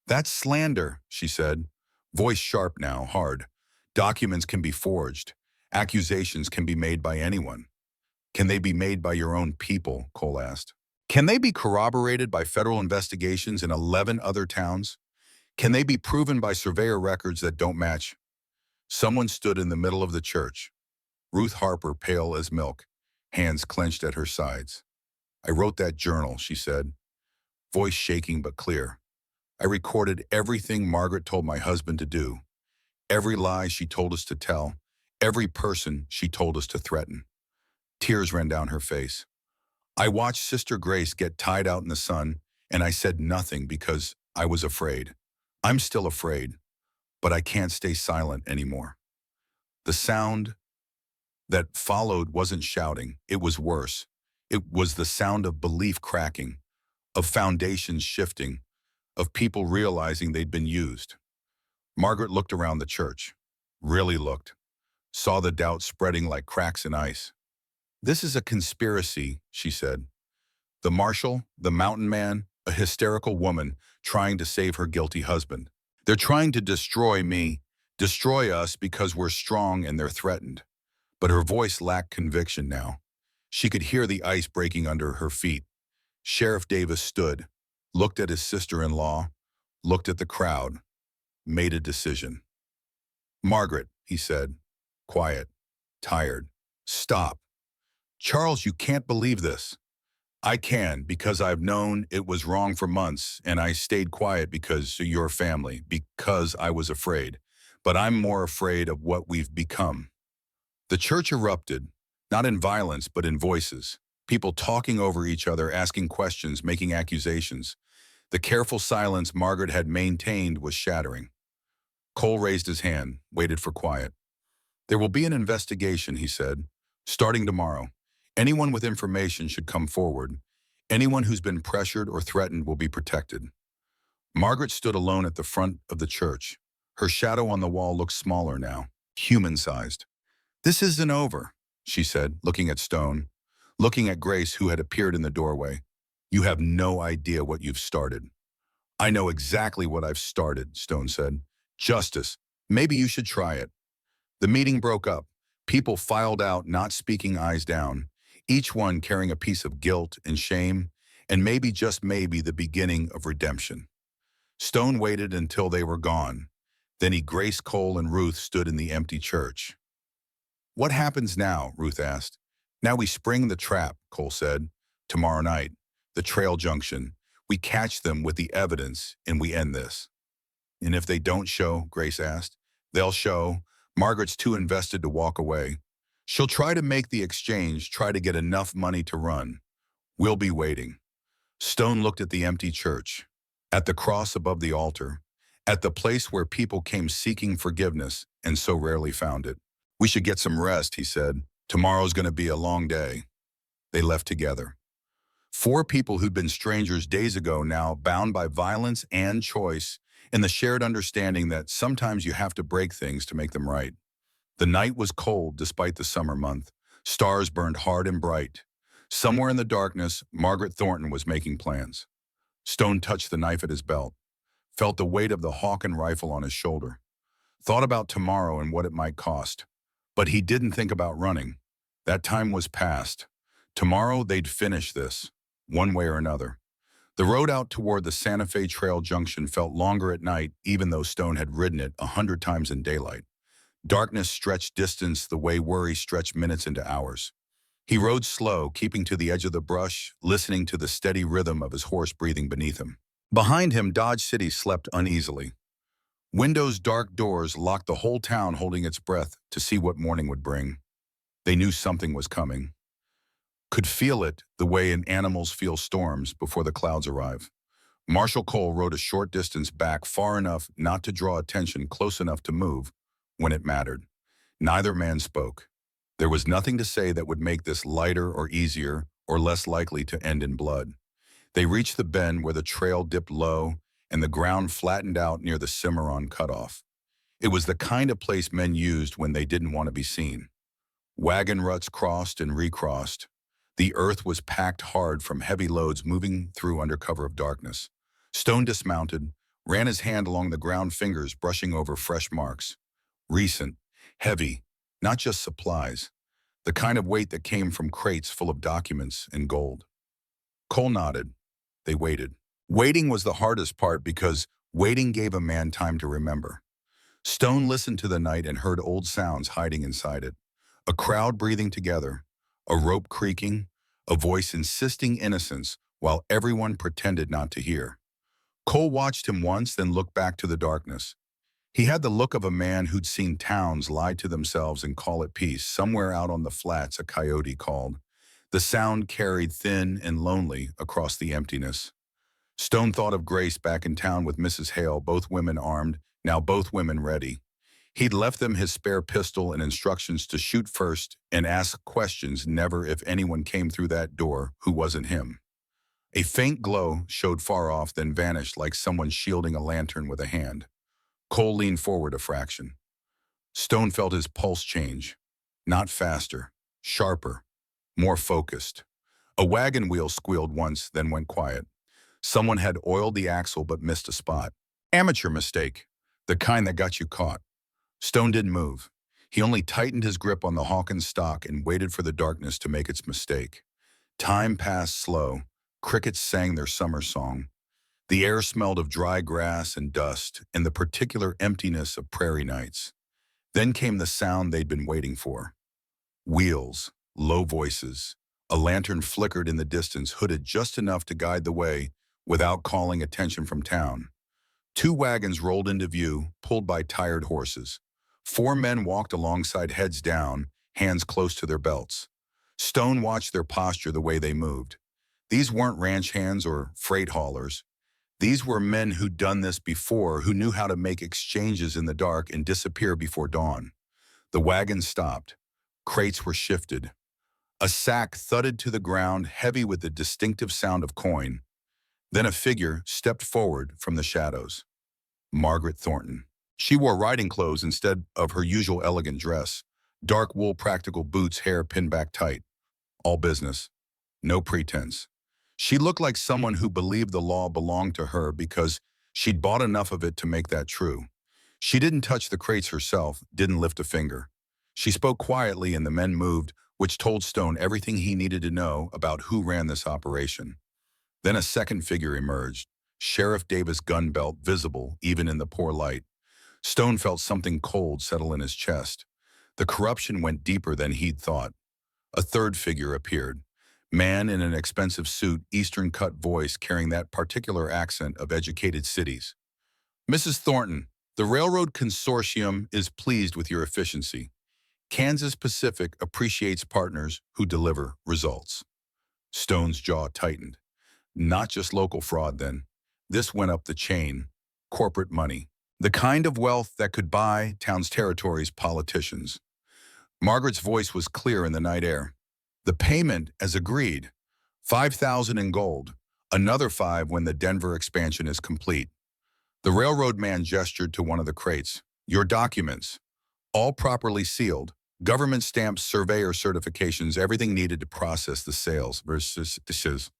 Speaker 1: "That's slander," she said, voice sharp now, hard. "Documents can be forged. Accusations can be made by anyone." "Can they be made by your own people?" Cole asked. "Can they be corroborated by federal investigations in 11 other towns? Can they be proven by surveyor records that don't match?" Someone stood in the middle of the church. Ruth Harper, pale as milk, hands clenched at her sides. "I wrote that journal," she said, voice shaking but clear. "I recorded everything Margaret told my husband to do, every lie she told us to tell, every person she told us to threaten." Tears ran down her face. "I watched Sister Grace get tied out in the sun, and I said nothing because I was afraid. I'm still afraid, but I can't stay silent anymore." The sound that followed wasn't shouting. It was worse. It was the sound of belief cracking, of foundations shifting, of people realizing they'd been used. Margaret looked around the church, really looked, saw the doubt spreading like cracks in ice. "This is a conspiracy," she said. "The marshal, the mountain man, a hysterical woman trying to save her guilty husband. They're trying to destroy me, destroy us because we're strong and they're threatened." But her voice lacked conviction now. She could hear the ice breaking under her feet. Sheriff Davis stood, looked at his sister-in-law, looked at the crowd, made a decision. "Margaret," he said, quiet, tired, "stop. Charles, you can't believe this." "I can, because I've known it was wrong for months, and I stayed quiet because of your family, because I was afraid. But I'm more afraid of what we've become." The church erupted, not in violence, but in voices. People talking over each other, asking questions, making accusations. The careful silence Margaret had maintained was shattering. Cole raised his hand, waited for quiet. "There will be an investigation," he said, "starting tomorrow. Anyone with information should come forward. Anyone who's been pressured or threatened will be protected." Margaret stood alone at the front of the church. Her shadow on the wall looked smaller now, human-sized. "This isn't over," she said, looking at Stone, looking at Grace, who had appeared in the doorway. "You have no idea what you've started." "I know exactly what I've started," Stone said. "Justice. Maybe you should try it." The meeting broke up. People filed out, not speaking, eyes down, each one carrying a piece of guilt and shame, and maybe, just maybe, the beginning of redemption. Stone waited until they were gone. Then Grace, Cole, and Ruth stood in the empty church. "What happens now?" Ruth asked. "Now we spring the trap," Cole said. "Tomorrow night, the trail junction. We catch them with the evidence, and we end this." "And if they don't show?" Grace asked. "They'll show." Margaret's too invested to walk away. "She'll try to make the exchange, try to get enough money to run. We'll be waiting." Stone looked at the empty church, at the cross above the altar, at the place where people came seeking forgiveness and so rarely found it. "We should get some rest," he said. "Tomorrow's going to be a long day." They left together. Four people who'd been strangers days ago, now bound by violence and choice, and the shared understanding that sometimes you have to break things to make them right. The night was cold despite the summer month. Stars burned hard and bright. Somewhere in the darkness, Margaret Thornton was making plans. Stone touched the knife at his belt, felt the weight of the Hawken rifle on his shoulder, thought about tomorrow and what it might cost. But he didn't think about running. That time was past. Tomorrow they'd finish this, one way or another. The road out toward the Santa Fe Trail junction felt longer at night, even though Stone had ridden it 100 times in daylight. Darkness stretched distance the way worry stretched minutes into hours. He rode slow, keeping to the edge of the brush, listening to the steady rhythm of his horse breathing beneath him. Behind him, Dodge City slept uneasily. Windows' dark doors locked the whole town, holding its breath to see what morning would bring. They knew something was coming. Could feel it the way animals feel storms before the clouds arrive. Marshal Cole rode a short distance back, far enough not to draw attention, close enough to move when it mattered. Neither man spoke. There was nothing to say that would make this lighter or easier or less likely to end in blood. They reached the bend where the trail dipped low and the ground flattened out near the Cimarron cutoff. It was the kind of place men used when they didn't want to be seen. Wagon ruts crossed and recrossed. The earth was packed hard from heavy loads moving through under cover of darkness. Stone dismounted, ran his hand along the ground, fingers brushing over fresh marks. Recent, heavy, not just supplies, the kind of weight that came from crates full of documents and gold. Cole nodded. They waited. Waiting was the hardest part because waiting gave a man time to remember. Stone listened to the night and heard old sounds hiding inside it. A crowd breathing together, a rope creaking, a voice insisting innocence while everyone pretended not to hear. Cole watched him once, then looked back to the darkness. He had the look of a man who'd seen towns lie to themselves and call it peace. Somewhere out on the flats, a coyote called. The sound carried thin and lonely across the emptiness. Stone thought of Grace back in town with Mrs. Hale, both women armed, now both women ready. He'd left them his spare pistol and instructions to shoot first and ask questions, never if anyone came through that door who wasn't him. A faint glow showed far off, then vanished like someone shielding a lantern with a hand. Cole leaned forward a fraction. Stone felt his pulse change. Not faster, sharper, more focused. A wagon wheel squealed once, then went quiet. Someone had oiled the axle but missed a spot. Amateur mistake, the kind that got you caught. Stone didn't move. He only tightened his grip on the Hawkins stock and waited for the darkness to make its mistake. Time passed slow. Crickets sang their summer song. The air smelled of dry grass and dust and the particular emptiness of prairie nights. Then came the sound they'd been waiting for. Wheels, low voices. A lantern flickered in the distance, hooded just enough to guide the way without calling attention from town. 2 wagons rolled into view, pulled by tired horses. 4 men walked alongside, heads down, hands close to their belts. Stone watched their posture, the way they moved. These weren't ranch hands or freight haulers. These were men who'd done this before, who knew how to make exchanges in the dark and disappear before dawn. The wagon stopped. Crates were shifted. A sack thudded to the ground, heavy with the distinctive sound of coin. Then a figure stepped forward from the shadows. Margaret Thornton. She wore riding clothes instead of her usual elegant dress. Dark wool practical boots, hair pinned back tight. All business. No pretense. She looked like someone who believed the law belonged to her because she'd bought enough of it to make that true. She didn't touch the crates herself, didn't lift a finger. She spoke quietly and the men moved, which told Stone everything he needed to know about who ran this operation. Then a second figure emerged, Sheriff Davis' gun belt visible even in the poor light. Stone felt something cold settle in his chest. The corruption went deeper than he'd thought. A third figure appeared. Man in an expensive suit, Eastern-cut voice carrying that particular accent of educated cities. Mrs. Thornton, the Railroad Consortium is pleased with your efficiency. Kansas Pacific appreciates partners who deliver results. Stone's jaw tightened. Not just local fraud, then. This went up the chain. Corporate money. The kind of wealth that could buy towns, territories, politicians. Margaret's voice was clear in the night air. The payment, as agreed, $5,000 in gold, another $5,000 when the Denver expansion is complete. The railroad man gestured to one of the crates. Your documents, all properly sealed, government stamps, surveyor certifications, everything needed to process the sales versus dishes.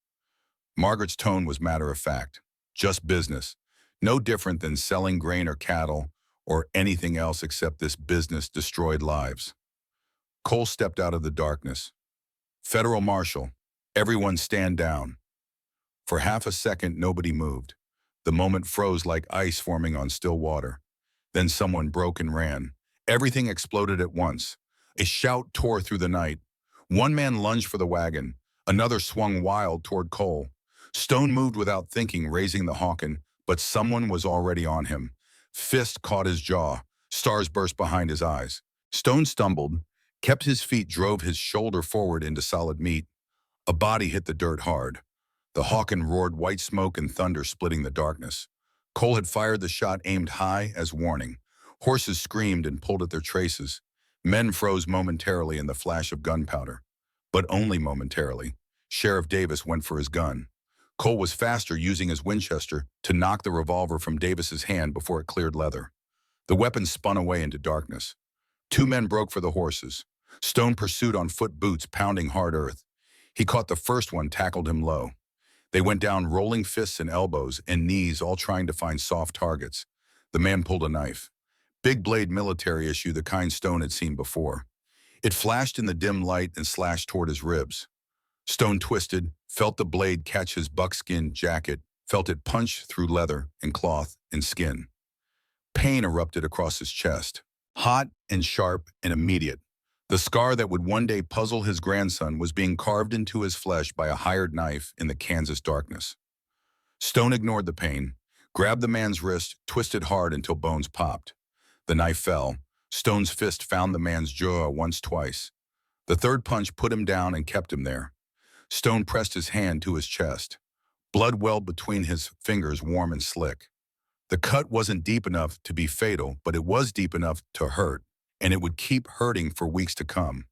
Speaker 1: Margaret's tone was matter of fact. Just business. No different than selling grain or cattle or anything else except this business destroyed lives. Cole stepped out of the darkness. Federal Marshal, everyone stand down. For half a second, nobody moved. The moment froze like ice forming on still water. Then someone broke and ran. Everything exploded at once. A shout tore through the night. One man lunged for the wagon. Another swung wild toward Cole. Stone moved without thinking, raising the Hawken, but someone was already on him. Fist caught his jaw. Stars burst behind his eyes. Stone stumbled, kept his feet, drove his shoulder forward into solid meat. A body hit the dirt hard. The Hawken roared, white smoke and thunder splitting the darkness. Cole had fired the shot aimed high as warning. Horses screamed and pulled at their traces. Men froze momentarily in the flash of gunpowder. But only momentarily. Sheriff Davis went for his gun. Cole was faster, using his Winchester to knock the revolver from Davis's hand before it cleared leather. The weapon spun away into darkness. Two men broke for the horses. Stone pursued on foot, boots pounding hard earth. He caught the first one, tackled him low. They went down, rolling fists and elbows and knees, all trying to find soft targets. The man pulled a knife. Big blade, military issue, the kind Stone had seen before. It flashed in the dim light and slashed toward his ribs. Stone twisted, felt the blade catch his buckskin jacket, felt it punch through leather and cloth and skin. Pain erupted across his chest, hot and sharp and immediate. The scar that would one day puzzle his grandson was being carved into his flesh by a hired knife in the Kansas darkness. Stone ignored the pain, grabbed the man's wrist, twisted hard until bones popped. The knife fell. Stone's fist found the man's jaw once, twice. The third punch put him down and kept him there. Stone pressed his hand to his chest. Blood welled between his fingers, warm and slick. The cut wasn't deep enough to be fatal, but it was deep enough to hurt, and it would keep hurting for weeks to come.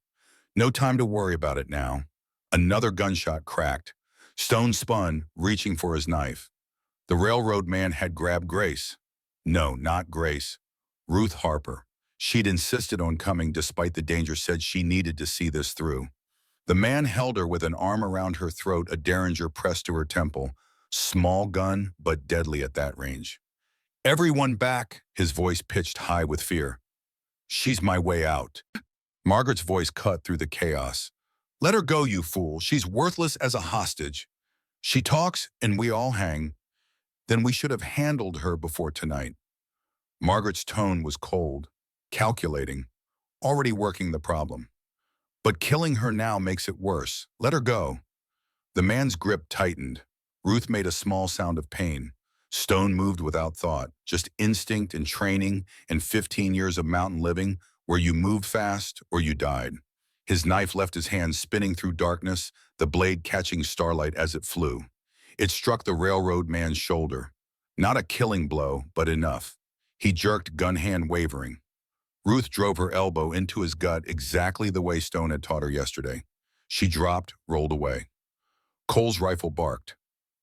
Speaker 1: No time to worry about it now. Another gunshot cracked. Stone spun, reaching for his knife. The railroad man had grabbed Grace. No, not Grace. Ruth Harper. She'd insisted on coming despite the danger, said she needed to see this through. The man held her with an arm around her throat, a derringer pressed to her temple. Small gun, but deadly at that range. Everyone back, his voice pitched high with fear. She's my way out. Margaret's voice cut through the chaos. Let her go, you fool. She's worthless as a hostage. She talks and we all hang. Then we should have handled her before tonight. Margaret's tone was cold, calculating, already working the problem. But killing her now makes it worse. Let her go. The man's grip tightened. Ruth made a small sound of pain. Stone moved without thought, just instinct and training and 15 years of mountain living where you moved fast or you died. His knife left his hand, spinning through darkness, the blade catching starlight as it flew. It struck the railroad man's shoulder. Not a killing blow, but enough. He jerked, gun hand wavering. Ruth drove her elbow into his gut exactly the way Stone had taught her yesterday. She dropped, rolled away. Cole's rifle barked.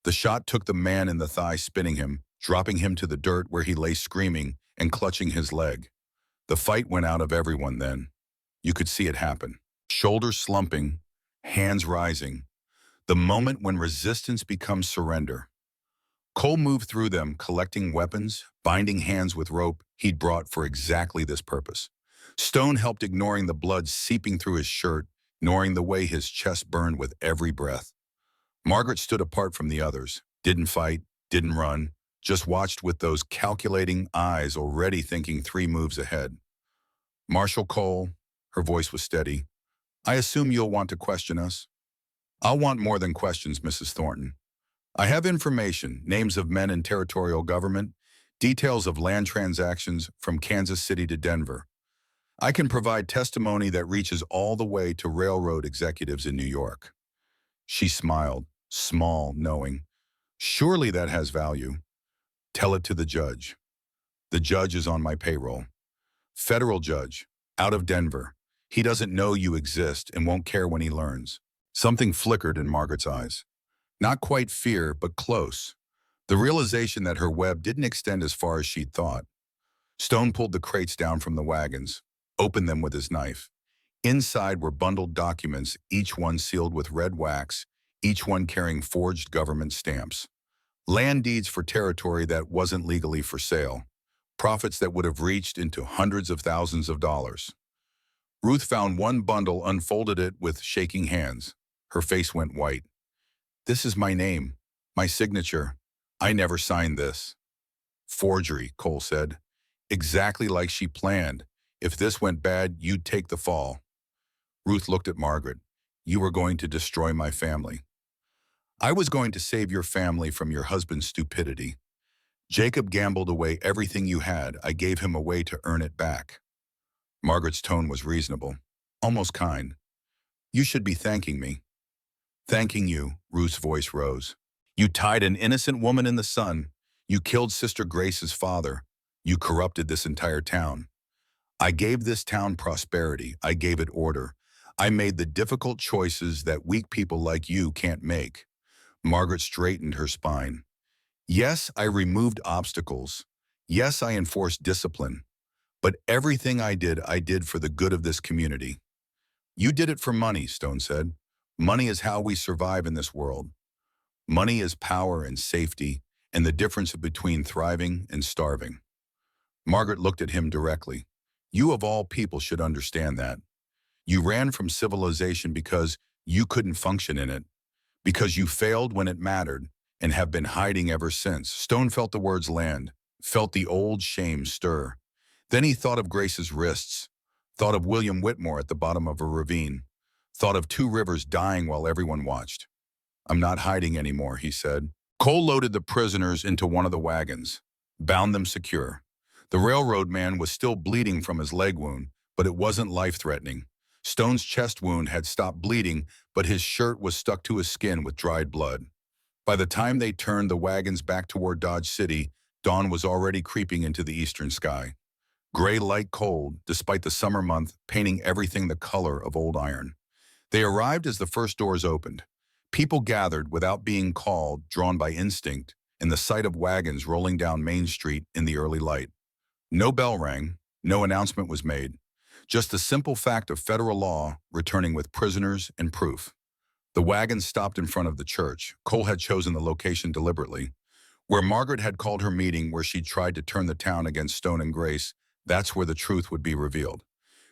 Speaker 1: The shot took the man in the thigh, spinning him, dropping him to the dirt where he lay screaming and clutching his leg. The fight went out of everyone then. You could see it happen. Shoulders slumping, hands rising. The moment when resistance becomes surrender. Cole moved through them, collecting weapons, binding hands with rope he'd brought for exactly this purpose. Stone helped, ignoring the blood seeping through his shirt, ignoring the way his chest burned with every breath. Margaret stood apart from the others, didn't fight, didn't run, just watched with those calculating eyes, already thinking 3 moves ahead. Marshal Cole, her voice was steady, I assume you'll want to question us? I'll want more than questions, Mrs. Thornton. I have information, names of men in territorial government, details of land transactions from Kansas City to Denver. I can provide testimony that reaches all the way to railroad executives in New York. She smiled, small, knowing. Surely that has value. Tell it to the judge. The judge is on my payroll. Federal judge, out of Denver. He doesn't know you exist and won't care when he learns. Something flickered in Margaret's eyes. Not quite fear, but close. The realization that her web didn't extend as far as she'd thought. Stone pulled the crates down from the wagons, opened them with his knife. Inside were bundled documents, each one sealed with red wax, each one carrying forged government stamps. Land deeds for territory that wasn't legally for sale. Profits that would have reached into hundreds of thousands of dollars. Ruth found one bundle, unfolded it with shaking hands. Her face went white. "This is my name, my signature. I never signed this." "Forgery," Cole said. "Exactly like she planned. If this went bad, you'd take the fall." Ruth looked at Margaret. "You were going to destroy my family." "I was going to save your family from your husband's stupidity. Jacob gambled away everything you had. I gave him away to earn it back." Margaret's tone was reasonable, almost kind. "You should be thanking me." "Thanking you," Ruth's voice rose. "You tied an innocent woman in the sun. You killed Sister Grace's father. You corrupted this entire town. I gave this town prosperity. I gave it order. I made the difficult choices that weak people like you can't make." Margaret straightened her spine. "Yes, I removed obstacles. Yes, I enforced discipline. But everything I did for the good of this community." "You did it for money," Stone said. "Money is how we survive in this world. Money is power and safety, and the difference between thriving and starving." Margaret looked at him directly. "You of all people should understand that. You ran from civilization because you couldn't function in it, because you failed when it mattered, and have been hiding ever since." Stone felt the words land, felt the old shame stir. Then he thought of Grace's wrists, thought of William Whitmore at the bottom of a ravine, thought of two rivers dying while everyone watched. "I'm not hiding anymore," he said. Cole loaded the prisoners into one of the wagons, bound them secure. The railroad man was still bleeding from his leg wound, but it wasn't life-threatening. Stone's chest wound had stopped bleeding, but his shirt was stuck to his skin with dried blood. By the time they turned the wagons back toward Dodge City, dawn was already creeping into the eastern sky. Gray light cold, despite the summer month painting everything the color of old iron. They arrived as the first doors opened. People gathered without being called, drawn by instinct, in the sight of wagons rolling down Main Street in the early light. No bell rang, no announcement was made. Just the simple fact of federal law returning with prisoners and proof. The wagons stopped in front of the church. Cole had chosen the location deliberately. Where Margaret had called her meeting, where she tried to turn the town against Stone and Grace, that's where the truth would be revealed.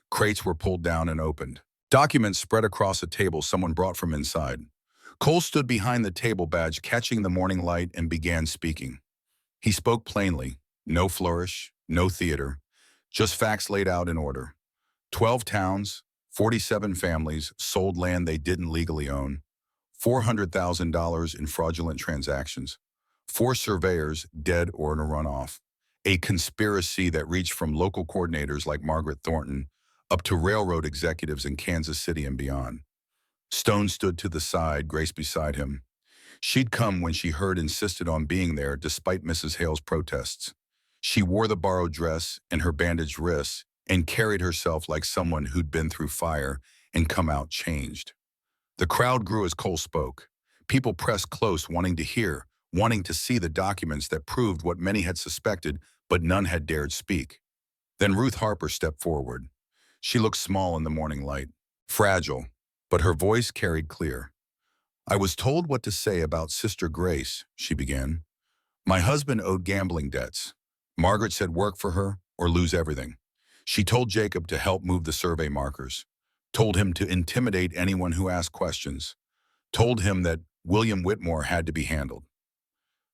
Speaker 1: Crates were pulled down and opened. Documents spread across a table someone brought from inside. Cole stood behind the table badge, catching the morning light, and began speaking. He spoke plainly. No flourish, no theater, just facts laid out in order. 12 towns, 47 families sold land they didn't legally own. $400,000 in fraudulent transactions. 4 surveyors dead or in a runoff. A conspiracy that reached from local coordinators like Margaret Thornton up to railroad executives in Kansas City and beyond. Stone stood to the side, Grace beside him. She'd come when she heard insisted on being there despite Mrs. Hale's protests. She wore the borrowed dress and her bandaged wrists and carried herself like someone who'd been through fire and come out changed. The crowd grew as Cole spoke. People pressed close, wanting to hear, wanting to see the documents that proved what many had suspected, but none had dared speak. Then Ruth Harper stepped forward. She looked small in the morning light, fragile, but her voice carried clear. "I was told what to say about Sister Grace," she began. "My husband owed gambling debts. Margaret said work for her or lose everything. She told Jacob to help move the survey markers, told him to intimidate anyone who asked questions, told him that William Whitmore had to be handled."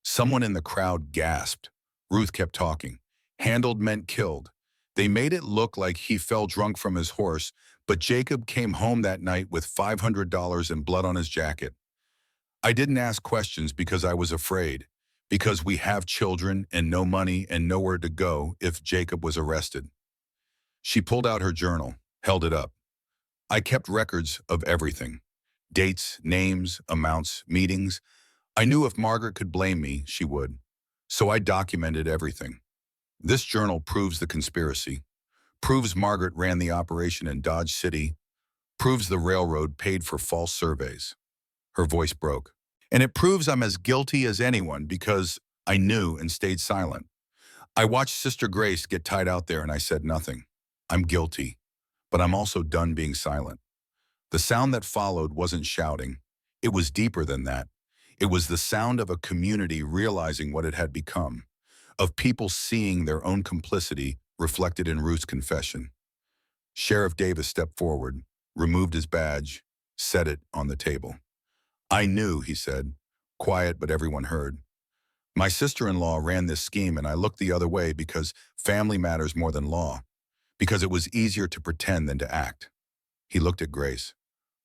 Speaker 1: Someone in the crowd gasped. Ruth kept talking. "Handled meant killed. They made it look like he fell drunk from his horse, but Jacob came home that night with $500 in blood on his jacket. I didn't ask questions because I was afraid, because we have children and no money and nowhere to go if Jacob was arrested." She pulled out her journal, held it up. "I kept records of everything. Dates, names, amounts, meetings. I knew if Margaret could blame me, she would. So I documented everything. This journal proves the conspiracy, proves Margaret ran the operation in Dodge City, proves the railroad paid for false surveys." Her voice broke. "And it proves I'm as guilty as anyone because I knew and stayed silent. I watched Sister Grace get tied out there and I said nothing. I'm guilty, but I'm also done being silent. The sound that followed wasn't shouting. It was deeper than that. It was the sound of a community realizing what it had become, of people seeing their own complicity reflected in Ruth's confession. Sheriff Davis stepped forward, removed his badge, set it on the table. I knew, he said, quiet but everyone heard. My sister-in-law ran this scheme and I looked the other way because family matters more than law, because it was easier to pretend than to act. He looked at Grace.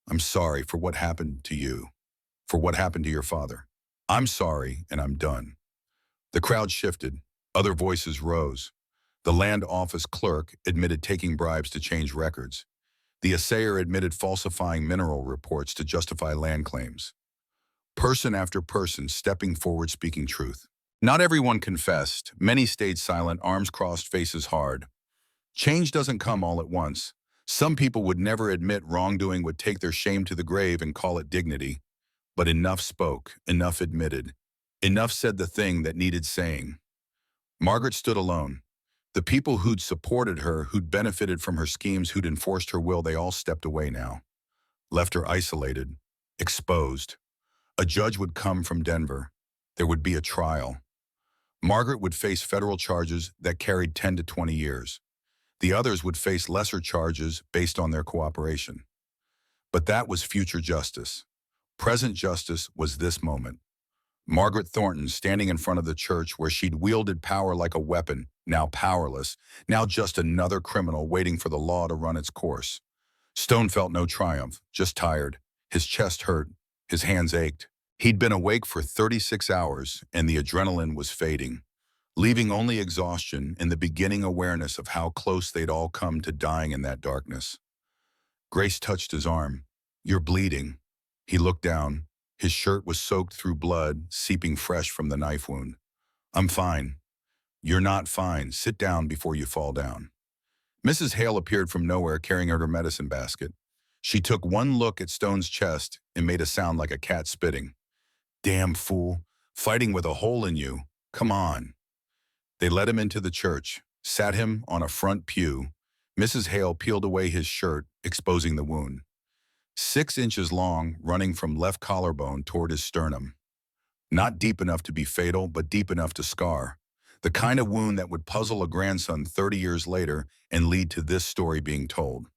Speaker 1: I'm sorry for what happened to you, for what happened to your father. I'm sorry and I'm done. The crowd shifted. Other voices rose. The land office clerk admitted taking bribes to change records. The assayer admitted falsifying mineral reports to justify land claims. Person after person stepping forward speaking truth. Not everyone confessed. Many stayed silent, arms crossed, faces hard. Change doesn't come all at once. Some people would never admit wrongdoing, would take their shame to the grave and call it dignity. But enough spoke, enough admitted. Enough said the thing that needed saying. Margaret stood alone. The people who'd supported her, who'd benefited from her schemes, who'd enforced her will, they all stepped away now. Left her isolated, exposed. A judge would come from Denver. There would be a trial. Margaret would face federal charges that carried 10 to 20 years. The others would face lesser charges based on their cooperation. But that was future justice. Present justice was this moment. Margaret Thornton standing in front of the church where she'd wielded power like a weapon, now powerless, now just another criminal waiting for the law to run its course. Stone felt no triumph, just tired. His chest hurt. His hands ached. He'd been awake for 36 hours, and the adrenaline was fading, leaving only exhaustion and the beginning awareness of how close they'd all come to dying in that darkness. Grace touched his arm. You're bleeding. He looked down. His shirt was soaked through blood, seeping fresh from the knife wound. I'm fine. You're not fine. Sit down before you fall down. Mrs. Hale appeared from nowhere carrying her medicine basket. She took one look at Stone's chest and made a sound like a cat spitting. Damn fool, fighting with a hole in you. Come on. They led him into the church, sat him on a front pew. Mrs. Hale peeled away his shirt, exposing the wound. 6 inches long, running from left collarbone toward his sternum. Not deep enough to be fatal, but deep enough to scar. The kind of wound that would puzzle a grandson 30 years later and lead to this story being told.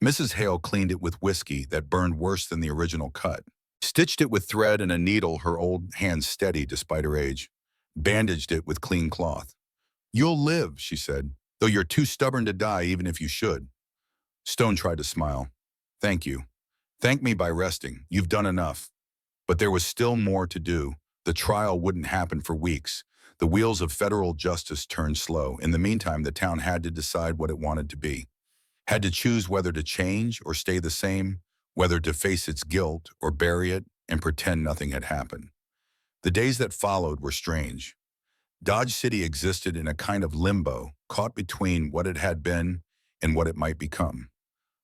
Speaker 1: Mrs. Hale cleaned it with whiskey that burned worse than the original cut. Stitched it with thread and a needle her old hands steady despite her age. Bandaged it with clean cloth. You'll live, she said, though you're too stubborn to die even if you should. Stone tried to smile. Thank you. Thank me by resting. You've done enough. But there was still more to do. The trial wouldn't happen for weeks. The wheels of federal justice turned slow. In the meantime, the town had to decide what it wanted to be. Had to choose whether to change or stay the same, whether to face its guilt or bury it and pretend nothing had happened. The days that followed were strange. Dodge City existed in a kind of limbo, caught between what it had been and what it might become.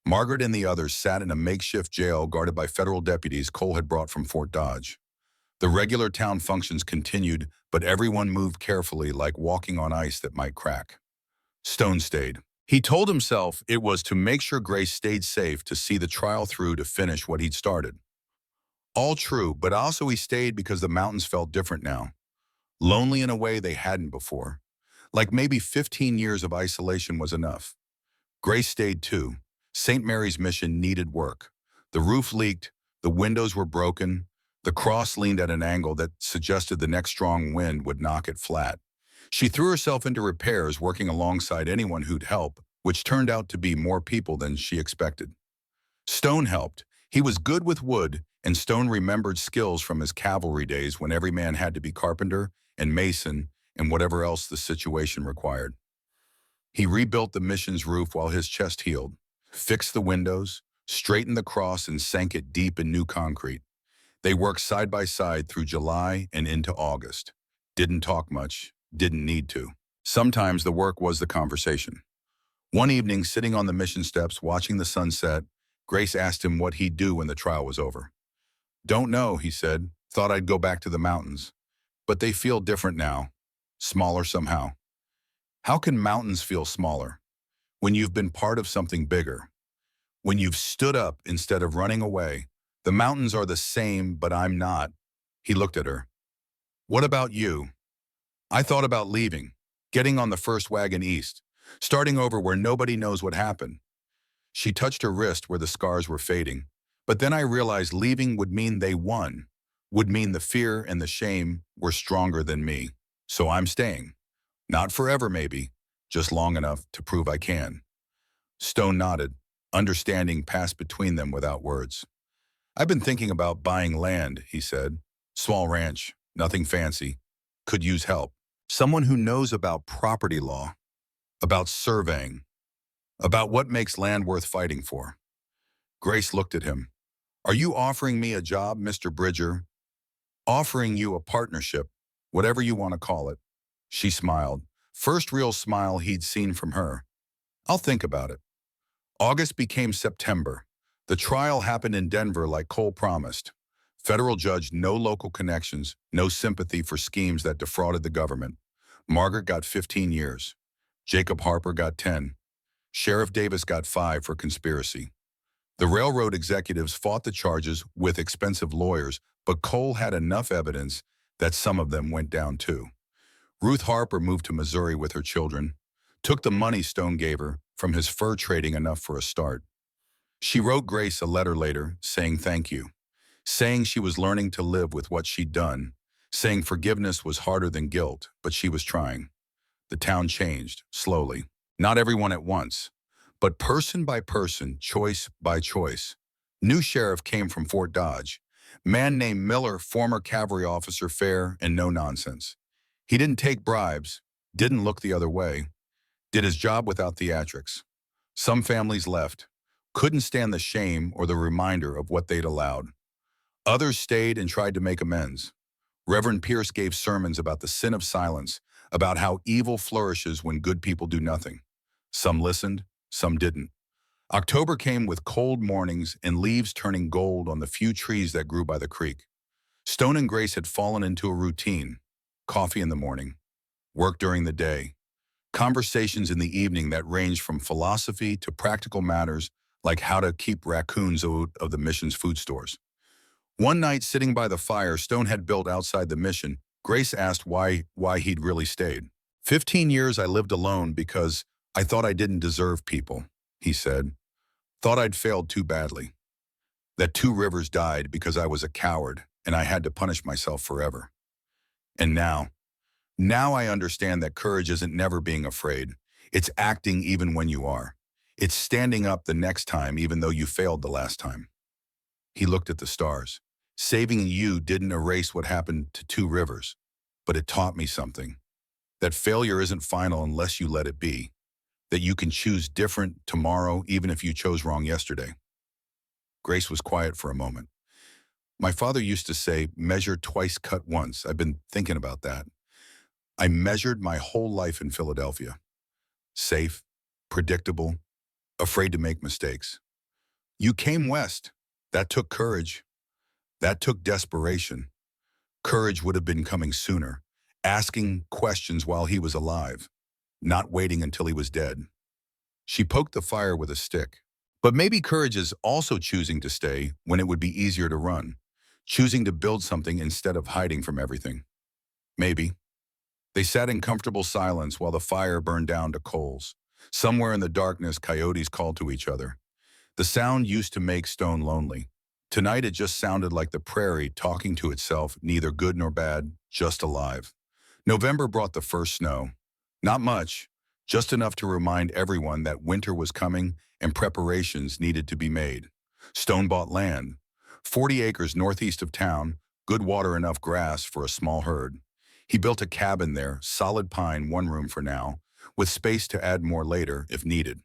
Speaker 1: Margaret and the others sat in a makeshift jail guarded by federal deputies Cole had brought from Fort Dodge. The regular town functions continued, but everyone moved carefully like walking on ice that might crack. Stone stayed. He told himself it was to make sure Grace stayed safe, to see the trial through, to finish what he'd started. All true, but also he stayed because the mountains felt different now. Lonely in a way they hadn't before. Like maybe 15 years of isolation was enough. Grace stayed too. St. Mary's mission needed work. The roof leaked, the windows were broken, the cross leaned at an angle that suggested the next strong wind would knock it flat. She threw herself into repairs, working alongside anyone who'd help, which turned out to be more people than she expected. Stone helped. He was good with wood, and Stone remembered skills from his cavalry days when every man had to be carpenter and mason and whatever else the situation required. He rebuilt the mission's roof while his chest healed, fixed the windows, straightened the cross, and sank it deep in new concrete. They worked side by side through July and into August. Didn't talk much, didn't need to. Sometimes the work was the conversation. One evening, sitting on the mission steps watching the sunset, Grace asked him what he'd do when the trial was over. Don't know, he said. Thought I'd go back to the mountains. But they feel different now, smaller somehow. How can mountains feel smaller? When you've been part of something bigger, when you've stood up instead of running away. The mountains are the same, but I'm not. He looked at her. What about you? I thought about leaving, getting on the first wagon east, starting over where nobody knows what happened. She touched her wrist where the scars were fading. But then I realized leaving would mean they won, would mean the fear and the shame were stronger than me. So I'm staying. Not forever, maybe, just long enough to prove I can. Stone nodded. Understanding passed between them without words. I've been thinking about buying land, he said. Small ranch, nothing fancy. Could use help. Someone who knows about property law, about surveying, about what makes land worth fighting for. Grace looked at him. Are you offering me a job, Mr. Bridger? Offering you a partnership, whatever you want to call it. She smiled. First real smile he'd seen from her. I'll think about it. August became September. The trial happened in Denver like Cole promised. Federal judge, no local connections, no sympathy for schemes that defrauded the government. Margaret got 15 years. Jacob Harper got 10. Sheriff Davis got 5 for conspiracy. The railroad executives fought the charges with expensive lawyers, but Cole had enough evidence that some of them went down too. Ruth Harper moved to Missouri with her children, took the money Stone gave her from his fur trading enough for a start. She wrote Grace a letter later saying thank you, saying she was learning to live with what she'd done, saying forgiveness was harder than guilt, but she was trying. The town changed, slowly. Not everyone at once, but person by person, choice by choice. New sheriff came from Fort Dodge. Man named Miller, former cavalry officer, fair and no nonsense. He didn't take bribes, didn't look the other way, did his job without theatrics. Some families left, couldn't stand the shame or the reminder of what they'd allowed. Others stayed and tried to make amends. Reverend Pierce gave sermons about the sin of silence, about how evil flourishes when good people do nothing. Some listened, some didn't. October came with cold mornings and leaves turning gold on the few trees that grew by the creek. Stone and Grace had fallen into a routine. Coffee in the morning, work during the day, conversations in the evening that ranged from philosophy to practical matters like how to keep raccoons out of the mission's food stores. One night, sitting by the fire Stone had built outside the mission, Grace asked why he'd really stayed. 15 years I lived alone because I thought I didn't deserve people, he said. Thought I'd failed too badly. That 2 rivers died because I was a coward and I had to punish myself forever. And now I understand that courage isn't never being afraid. It's acting even when you are. It's standing up the next time even though you failed the last time. He looked at the stars. Saving you didn't erase what happened to 2 rivers, but it taught me something. That failure isn't final unless you let it be. That you can choose different tomorrow even if you chose wrong yesterday. Grace was quiet for a moment. My father used to say, measure twice, cut once. I've been thinking about that. I measured my whole life in Philadelphia. Safe, predictable, afraid to make mistakes. You came west. That took courage. That took desperation. Courage would have been coming sooner, asking questions while he was alive, not waiting until he was dead. She poked the fire with a stick. But maybe courage is also choosing to stay when it would be easier to run, choosing to build something instead of hiding from everything. Maybe. They sat in comfortable silence while the fire burned down to coals. Somewhere in the darkness, coyotes called to each other. The sound used to make Stone lonely. Tonight it just sounded like the prairie talking to itself, neither good nor bad, just alive. November brought the first snow. Not much, just enough to remind everyone that winter was coming and preparations needed to be made. Stone bought land, 40 acres northeast of town, good water, enough grass for a small herd. He built a cabin there, solid pine, 1 room for now, with space to add more later if needed.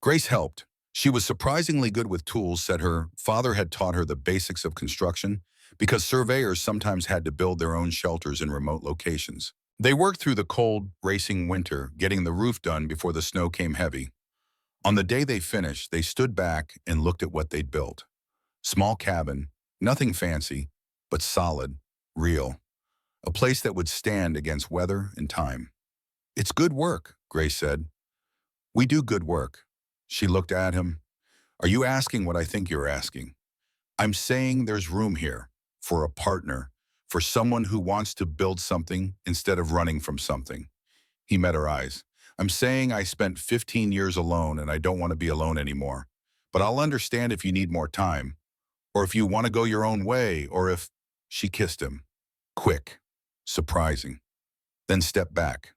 Speaker 1: Grace helped. She was surprisingly good with tools, said her father had taught her the basics of construction because surveyors sometimes had to build their own shelters in remote locations. They worked through the cold, racing winter, getting the roof done before the snow came heavy. On the day they finished, they stood back and looked at what they'd built. Small cabin, nothing fancy, but solid, real. a place that would stand against weather and time. It's good work, Grace said. We do good work. She looked at him. Are you asking what I think you're asking? I'm saying there's room here for a partner, for someone who wants to build something instead of running from something. He met her eyes. I'm saying I spent 15 years alone and I don't want to be alone anymore. But I'll understand if you need more time, or if you want to go your own way, or if... She kissed him. Quick. Surprising. Then stepped back.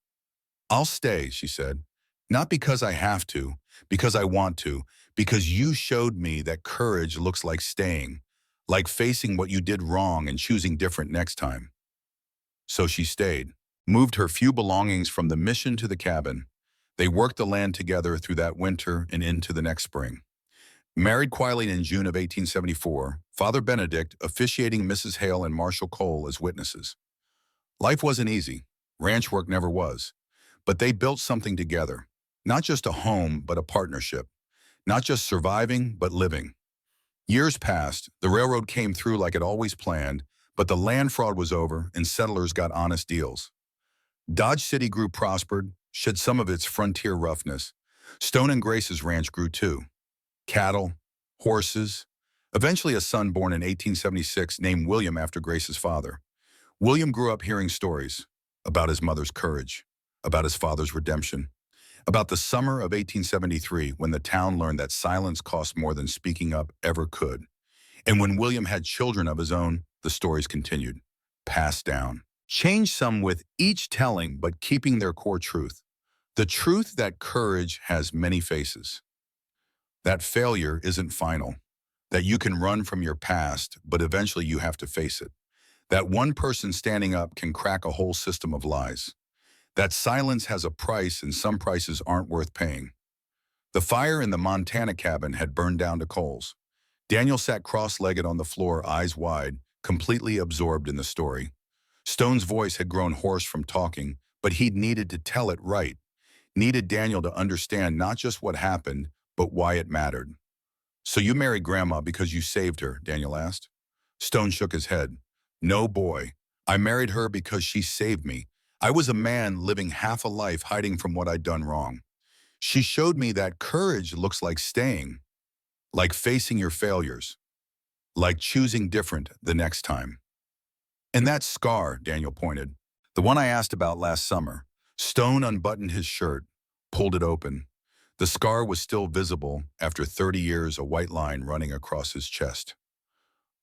Speaker 1: I'll stay, she said. Not because I have to, because I want to, because you showed me that courage looks like staying, like facing what you did wrong and choosing different next time. So she stayed, moved her few belongings from the mission to the cabin. They worked the land together through that winter and into the next spring. Married quietly in June of 1874, Father Benedict officiating Mrs. Hale and Marshall Cole as witnesses. Life wasn't easy. Ranch work never was. But they built something together. Not just a home, but a partnership. Not just surviving, but living. Years passed, the railroad came through like it always planned, but the land fraud was over and settlers got honest deals. Dodge City grew prospered, shed some of its frontier roughness. Stone and Grace's ranch grew too. Cattle, horses, eventually a son born in 1876 named William after Grace's father. William grew up hearing stories about his mother's courage, about his father's redemption, about the summer of 1873 when the town learned that silence cost more than speaking up ever could. And when William had children of his own, the stories continued, passed down. Changed some with each telling, but keeping their core truth. The truth that courage has many faces. That failure isn't final. That you can run from your past, but eventually you have to face it. That one person standing up can crack a whole system of lies. That silence has a price and some prices aren't worth paying. The fire in the Montana cabin had burned down to coals. Daniel sat cross-legged on the floor, eyes wide, completely absorbed in the story. Stone's voice had grown hoarse from talking, but he'd needed to tell it right. Needed Daniel to understand not just what happened, but why it mattered. So you married Grandma because you saved her, Daniel asked. Stone shook his head. No, boy. I married her because she saved me. I was a man living half a life hiding from what I'd done wrong. She showed me that courage looks like staying, like facing your failures, like choosing different the next time. And that scar, Daniel pointed, the one I asked about last summer. Stone unbuttoned his shirt, pulled it open. The scar was still visible after 30 years, a white line running across his chest.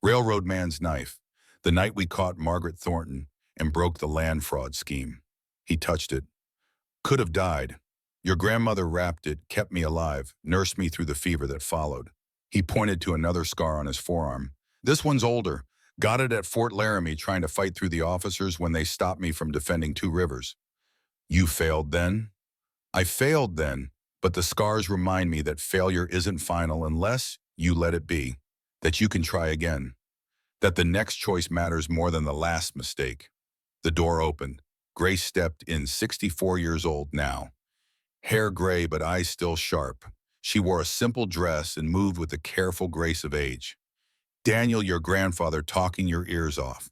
Speaker 1: Railroad man's knife, the night we caught Margaret Thornton and broke the land fraud scheme. He touched it. Could have died. Your grandmother wrapped it, kept me alive, nursed me through the fever that followed. He pointed to another scar on his forearm. This one's older. Got it at Fort Laramie trying to fight through the officers when they stopped me from defending two rivers. You failed then? I failed then, but the scars remind me that failure isn't final unless you let it be, that you can try again, that the next choice matters more than the last mistake. The door opened. Grace stepped in, 64 years old now. Hair gray but eyes still sharp. She wore a simple dress and moved with the careful grace of age. Daniel, your grandfather, talking your ears off.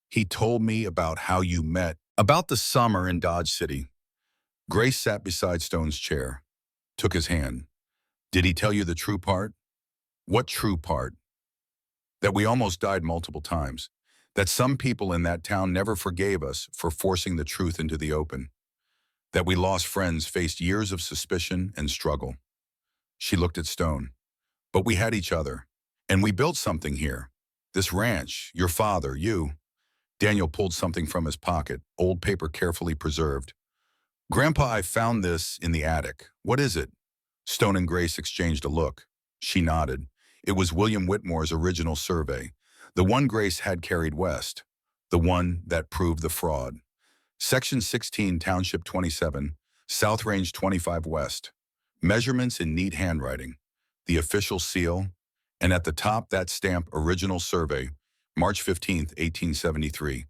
Speaker 1: He told me about how you met, about the summer in Dodge City. Grace sat beside Stone's chair, took his hand. Did he tell you the true part? What true part? That we almost died multiple times. That some people in that town never forgave us for forcing the truth into the open. That we lost friends, faced years of suspicion and struggle. She looked at Stone. But we had each other. And we built something here. This ranch, your father, you. Daniel pulled something from his pocket, old paper carefully preserved. Grandpa, I found this in the attic. What is it? Stone and Grace exchanged a look. She nodded. It was William Whitmore's original survey. The one Grace had carried west. The one that proved the fraud. Section 16, Township 27, South Range 25 West. Measurements in neat handwriting. The official seal. And at the top, that stamp, original survey, March 15th, 1873.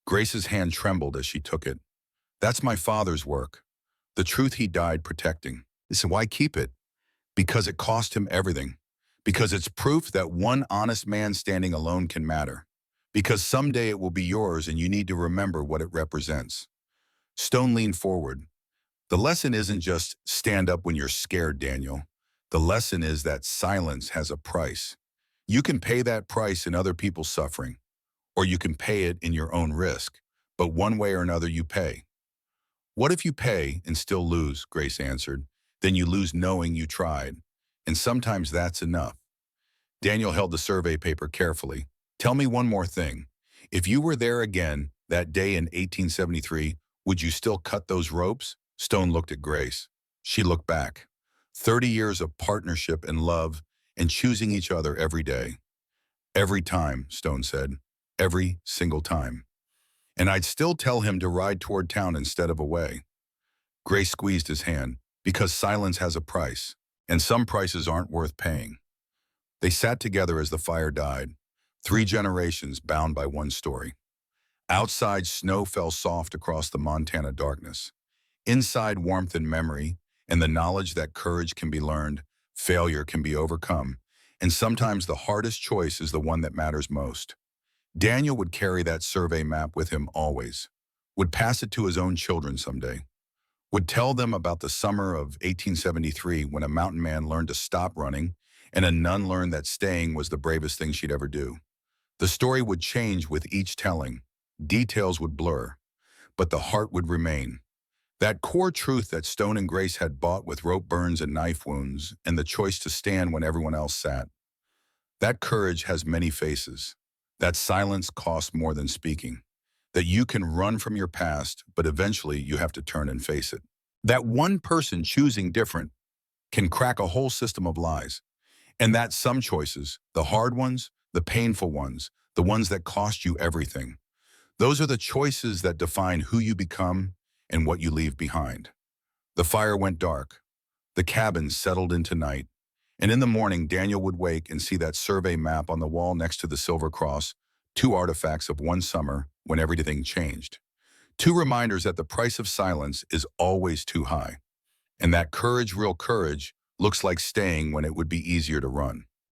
Speaker 1: Grace's hand trembled as she took it. That's my father's work. The truth he died protecting. Listen, why keep it? Because it cost him everything. Because it's proof that one honest man standing alone can matter. because someday it will be yours and you need to remember what it represents. Stone leaned forward. The lesson isn't just stand up when you're scared, Daniel. The lesson is that silence has a price. You can pay that price in other people's suffering, or you can pay it in your own risk. But one way or another, you pay. What if you pay and still lose? Grace answered. Then you lose knowing you tried. And sometimes that's enough. Daniel held the survey paper carefully. Tell me one more thing. If you were there again that day in 1873, would you still cut those ropes? Stone looked at Grace. She looked back. 30 years of partnership and love and choosing each other every day. Every time, Stone said. Every single time. And I'd still tell him to ride toward town instead of away. Grace squeezed his hand, because silence has a price, and some prices aren't worth paying. They sat together as the fire died, 3 generations bound by one story. Outside, snow fell soft across the Montana darkness. Inside, warmth and memory, and the knowledge that courage can be learned, failure can be overcome, and sometimes the hardest choice is the one that matters most. Daniel would carry that survey map with him always, would pass it to his own children someday, would tell them about the summer of 1873 when a mountain man learned to stop running and a nun learned that staying was the bravest thing she'd ever do. The story would change with each telling. Details would blur, but the heart would remain. That core truth that Stone and Grace had bought with rope burns and knife wounds and the choice to stand when everyone else sat. That courage has many faces. That silence costs more than speaking. That you can run from your past, but eventually you have to turn and face it. That one person choosing different can crack a whole system of lies. And that some choices, the hard ones, the painful ones, the ones that cost you everything, those are the choices that define who you become and what you leave behind. The fire went dark. The cabin settled into night. And in the morning, Daniel would wake and see that survey map on the wall next to the silver cross, 2 artifacts of one summer when everything changed. 2 reminders that the price of silence is always too high, and that courage, real courage, looks like staying when it would be easier to run.